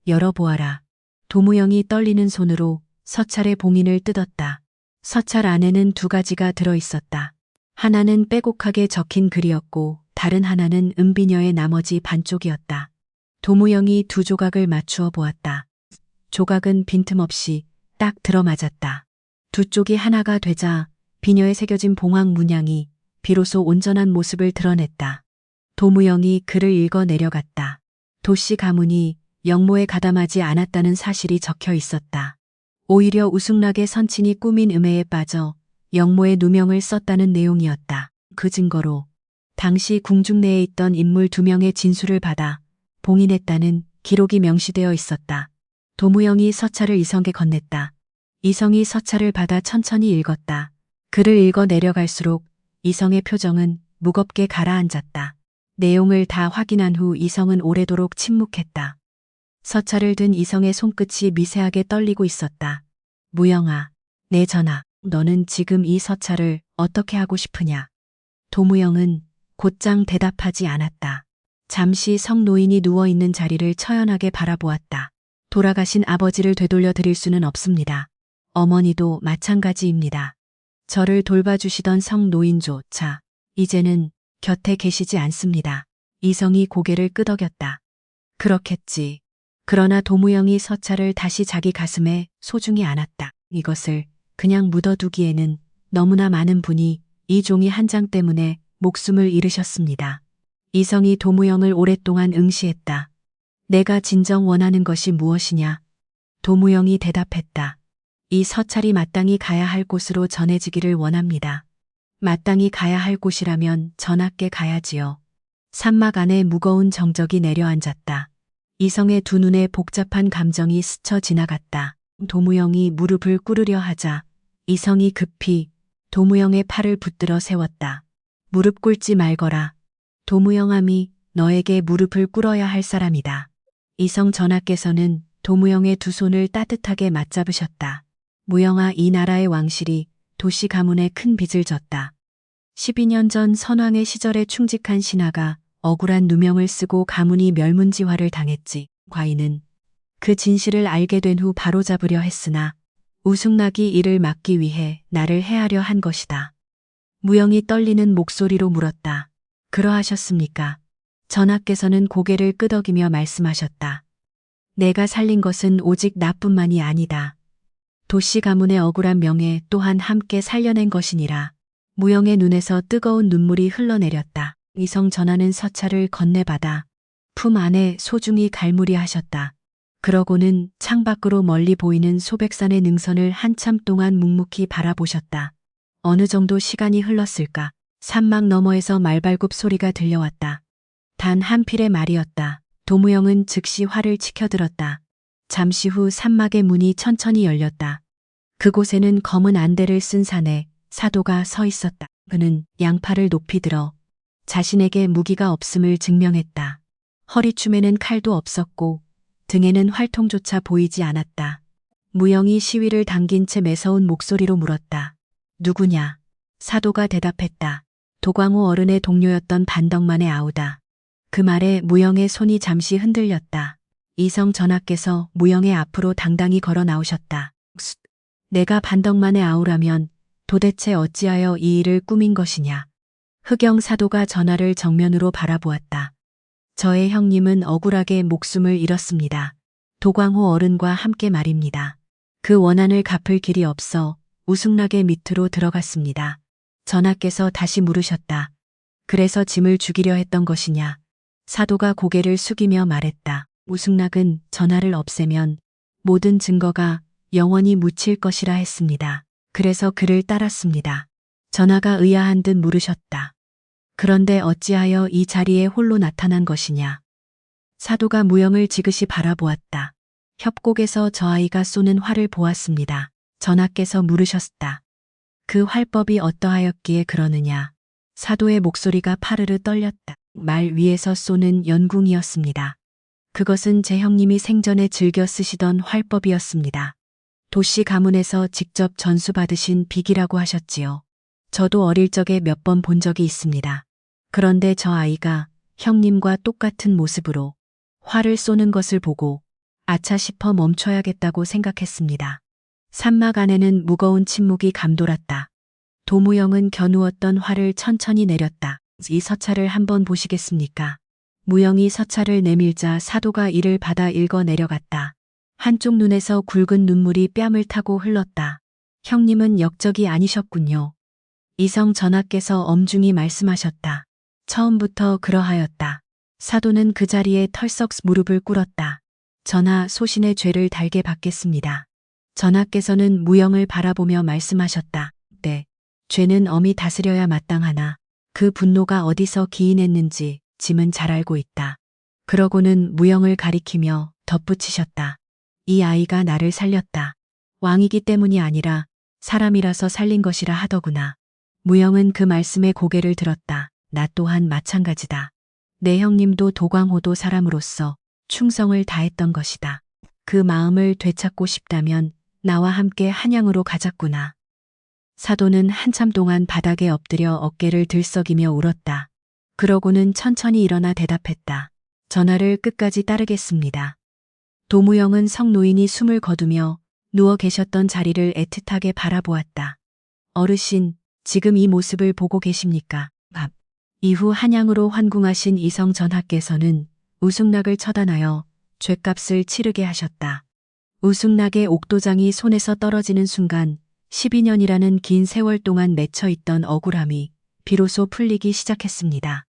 열어보아라. 도무영이 떨리는 손으로 서찰의 봉인을 뜯었다. 서찰 안에는 두 가지가 들어있었다. 하나는 빼곡하게 적힌 글이었고 다른 하나는 은비녀의 나머지 반쪽이었다. 도무영이 두 조각을 맞추어 보았다. 조각은 빈틈없이 딱 들어맞았다. 두 쪽이 하나가 되자 비녀에 새겨진 봉황 문양이 비로소 온전한 모습을 드러냈다. 도무영이 글을 읽어 내려갔다. 도씨 가문이 영모에 가담하지 않았다는 사실이 적혀 있었다. 오히려 우승락의 선친이 꾸민 음해에 빠져 영모의 누명을 썼다는 내용이었다. 그 증거로 당시 궁중 내에 있던 인물 2명의 진술을 받아 봉인했다는 기록이 명시되어 있었다. 도무영이 서찰을 이성에 건넸다. 이성이 서찰을 받아 천천히 읽었다. 글을 읽어 내려갈수록 이성의 표정은 무겁게 가라앉았다. 내용을 다 확인한 후 이성은 오래도록 침묵했다. 서찰을 든 이성의 손끝이 미세하게 떨리고 있었다. 무영아, 내 전하, 너는 지금 이 서찰을 어떻게 하고 싶으냐? 도무영은 곧장 대답하지 않았다. 잠시 성노인이 누워있는 자리를 처연하게 바라보았다. 돌아가신 아버지를 되돌려 드릴 수는 없습니다. 어머니도 마찬가지입니다. 저를 돌봐주시던 성노인조차 이제는 곁에 계시지 않습니다. 이성이 고개를 끄덕였다. 그렇겠지. 그러나 도무영이 서찰을 다시 자기 가슴에 소중히 안았다. 이것을 그냥 묻어두기에는 너무나 많은 분이 이 종이 한 장 때문에 목숨을 잃으셨습니다. 이성이 도무영을 오랫동안 응시했다. 내가 진정 원하는 것이 무엇이냐? 도무영이 대답했다. 이 서찰이 마땅히 가야 할 곳으로 전해지기를 원합니다. 마땅히 가야 할 곳이라면 전하께 가야지요. 산막 안에 무거운 정적이 내려앉았다. 이성의 두 눈에 복잡한 감정이 스쳐 지나갔다. 도무영이 무릎을 꿇으려 하자 이성이 급히 도무영의 팔을 붙들어 세웠다. 무릎 꿇지 말거라. 도무영함이 너에게 무릎을 꿇어야 할 사람이다. 이성 전하께서는 도무영의 두 손을 따뜻하게 맞잡으셨다. 무영아, 이 나라의 왕실이 도씨 가문에 큰 빚을 졌다. 12년 전 선왕의 시절에 충직한 신하가 억울한 누명을 쓰고 가문이 멸문지화를 당했지. 과인은 그 진실을 알게 된 후 바로잡으려 했으나 우승락이 이를 막기 위해 나를 해하려 한 것이다. 무영이 떨리는 목소리로 물었다. 그러하셨습니까? 전하께서는 고개를 끄덕이며 말씀하셨다. 내가 살린 것은 오직 나뿐만이 아니다. 도씨 가문의 억울한 명예 또한 함께 살려낸 것이니라. 무영의 눈에서 뜨거운 눈물이 흘러내렸다. 이성 전하는 서찰을 건네받아 품 안에 소중히 갈무리하셨다. 그러고는 창밖으로 멀리 보이는 소백산의 능선을 한참 동안 묵묵히 바라보셨다. 어느 정도 시간이 흘렀을까? 산막 너머에서 말발굽 소리가 들려왔다. 단 한 필의 말이었다. 도무영은 즉시 화를 치켜들었다. 잠시 후 산막의 문이 천천히 열렸다. 그곳에는 검은 안대를 쓴 사내 사도가 서 있었다. 그는 양팔을 높이 들어 자신에게 무기가 없음을 증명했다. 허리춤에는 칼도 없었고 등에는 활통조차 보이지 않았다. 무영이 시위를 당긴 채 매서운 목소리로 물었다. 누구냐? 사도가 대답했다. 도광호 어른의 동료였던 반덕만의 아우다. 그 말에 무영의 손이 잠시 흔들렸다. 이성 전하께서 무영의 앞으로 당당히 걸어 나오셨다. 내가 반덕만의 아우라면 도대체 어찌하여 이 일을 꾸민 것이냐. 흑영 사도가 전하를 정면으로 바라보았다. 저의 형님은 억울하게 목숨을 잃었습니다. 도광호 어른과 함께 말입니다. 그 원한을 갚을 길이 없어 우승락의 밑으로 들어갔습니다. 전하께서 다시 물으셨다. 그래서 짐을 죽이려 했던 것이냐. 사도가 고개를 숙이며 말했다. 우승락은 전하를 없애면 모든 증거가 영원히 묻힐 것이라 했습니다. 그래서 그를 따랐습니다. 전하가 의아한 듯 물으셨다. 그런데 어찌하여 이 자리에 홀로 나타난 것이냐. 사도가 무영을 지그시 바라보았다. 협곡에서 저 아이가 쏘는 활을 보았습니다. 전하께서 물으셨다. 그 활법이 어떠하였기에 그러느냐. 사도의 목소리가 파르르 떨렸다. 말 위에서 쏘는 연궁이었습니다. 그것은 제 형님이 생전에 즐겨 쓰시던 활법이었습니다. 도씨 가문에서 직접 전수받으신 비기라고 하셨지요. 저도 어릴 적에 몇 번 본 적이 있습니다. 그런데 저 아이가 형님과 똑같은 모습으로 활을 쏘는 것을 보고 아차 싶어 멈춰야겠다고 생각했습니다. 산막 안에는 무거운 침묵이 감돌았다. 도무영은 겨누었던 활을 천천히 내렸다. 이 서찰을 한번 보시겠습니까? 무영이 서찰을 내밀자 사도가 이를 받아 읽어 내려갔다. 한쪽 눈에서 굵은 눈물이 뺨을 타고 흘렀다. 형님은 역적이 아니셨군요. 이성 전하께서 엄중히 말씀하셨다. 처음부터 그러하였다. 사도는 그 자리에 털썩 무릎을 꿇었다. 전하, 소신의 죄를 달게 받겠습니다. 전하께서는 무영을 바라보며 말씀하셨다. 네, 죄는 엄히 다스려야 마땅하나 그 분노가 어디서 기인했는지 짐은 잘 알고 있다. 그러고는 무영을 가리키며 덧붙이셨다. 이 아이가 나를 살렸다. 왕이기 때문이 아니라 사람이라서 살린 것이라 하더구나. 무영은 그 말씀에 고개를 들었다. 나 또한 마찬가지다. 내 형님도 도광호도 사람으로서 충성을 다했던 것이다. 그 마음을 되찾고 싶다면 나와 함께 한양으로 가자꾸나. 사도는 한참 동안 바닥에 엎드려 어깨를 들썩이며 울었다. 그러고는 천천히 일어나 대답했다. 전하를 끝까지 따르겠습니다. 도무영은 성노인이 숨을 거두며 누워 계셨던 자리를 애틋하게 바라보았다. 어르신, 지금 이 모습을 보고 계십니까? 이후 한양으로 환궁하신 이성 전하께서는 우승락을 처단하여 죗값을 치르게 하셨다. 우승락의 옥도장이 손에서 떨어지는 순간 12년이라는 긴 세월 동안 맺혀있던 억울함이 비로소 풀리기 시작했습니다.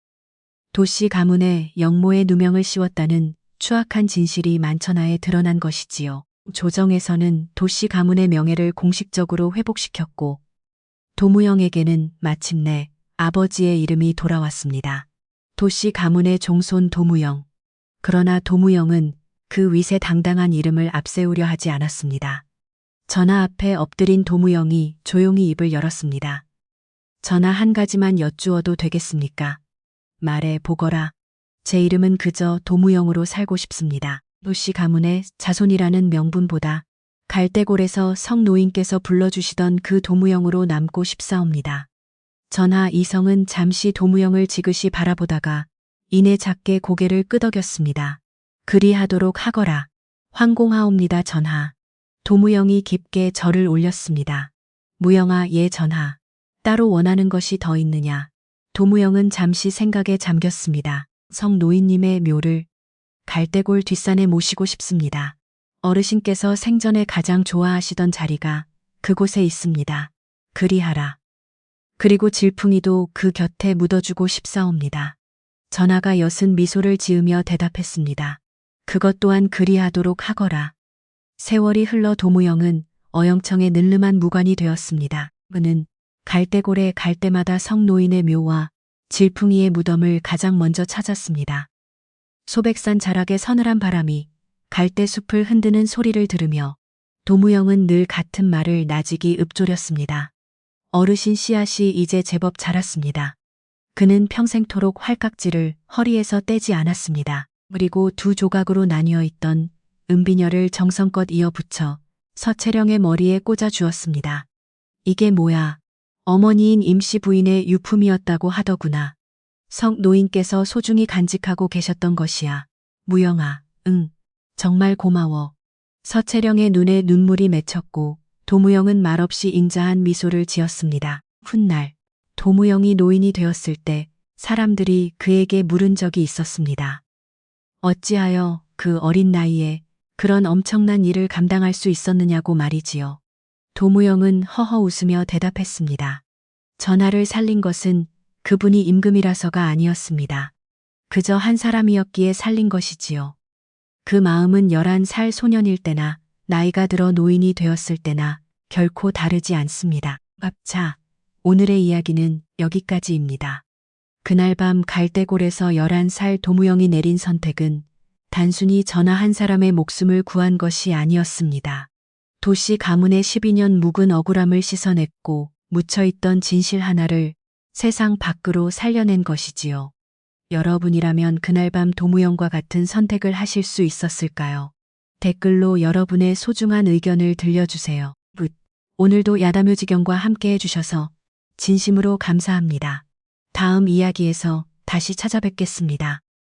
도씨 가문에 영모의 누명을 씌웠다는 추악한 진실이 만천하에 드러난 것이지요. 조정에서는 도씨 가문의 명예를 공식적으로 회복시켰고 도무영에게는 마침내 아버지의 이름이 돌아왔습니다. 도씨 가문의 종손 도무영. 그러나 도무영은 그 위세당당한 이름을 앞세우려 하지 않았습니다. 전화 앞에 엎드린 도무영이 조용히 입을 열었습니다. 전화 한 가지만 여쭈어도 되겠습니까? 말해 보거라. 제 이름은 그저 도무영으로 살고 싶습니다. 도시 가문의 자손이라는 명분보다 갈대골에서 성노인께서 불러주시던 그 도무영으로 남고 싶사옵니다. 전하 이성은 잠시 도무영을 지그시 바라보다가 이내 작게 고개를 끄덕였습니다. 그리하도록 하거라. 황공하옵니다 전하. 도무영이 깊게 절을 올렸습니다. 무영아 예 전하. 따로 원하는 것이 더 있느냐. 도무영은 잠시 생각에 잠겼습니다. 성노인님의 묘를 갈대골 뒷산에 모시고 싶습니다. 어르신께서 생전에 가장 좋아하시던 자리가 그곳에 있습니다. 그리하라. 그리고 질풍이도 그 곁에 묻어주고 싶사옵니다. 전하가 여슨 미소를 지으며 대답했습니다. 그것 또한 그리하도록 하거라. 세월이 흘러 도무영은 어영청의 늠름한 무관이 되었습니다. 그는 갈대골에 갈 때마다 성노인의 묘와 질풍이의 무덤을 가장 먼저 찾았습니다. 소백산 자락의 서늘한 바람이 갈대숲을 흔드는 소리를 들으며 도무영은 늘 같은 말을 나직이 읊조렸습니다. 어르신 씨앗이 이제 제법 자랐습니다. 그는 평생토록 활깍지를 허리에서 떼지 않았습니다. 그리고 두 조각으로 나뉘어 있던 은비녀를 정성껏 이어붙여 서채령의 머리에 꽂아 주었습니다. 이게 뭐야? 어머니인 임씨 부인의 유품이었다고 하더구나. 성 노인께서 소중히 간직하고 계셨던 것이야. 무영아, 응, 정말 고마워. 서채령의 눈에 눈물이 맺혔고 도무영은 말없이 인자한 미소를 지었습니다. 훗날 도무영이 노인이 되었을 때 사람들이 그에게 물은 적이 있었습니다. 어찌하여 그 어린 나이에 그런 엄청난 일을 감당할 수 있었느냐고 말이지요. 도무영은 허허 웃으며 대답했습니다. 전하를 살린 것은 그분이 임금이라서가 아니었습니다. 그저 한 사람이었기에 살린 것이지요. 그 마음은 11살 소년일 때나 나이가 들어 노인이 되었을 때나 결코 다르지 않습니다. 자, 오늘의 이야기는 여기까지입니다. 그날 밤 갈대골에서 11살 도무영이 내린 선택은 단순히 전하 한 사람의 목숨을 구한 것이 아니었습니다. 도시 가문의 12년 묵은 억울함을 씻어냈고 묻혀있던 진실 하나를 세상 밖으로 살려낸 것이지요. 여러분이라면 그날 밤 도무영과 같은 선택을 하실 수 있었을까요? 댓글로 여러분의 소중한 의견을 들려주세요. 오늘도 야담묘지경과 함께 해주셔서 진심으로 감사합니다. 다음 이야기에서 다시 찾아뵙겠습니다.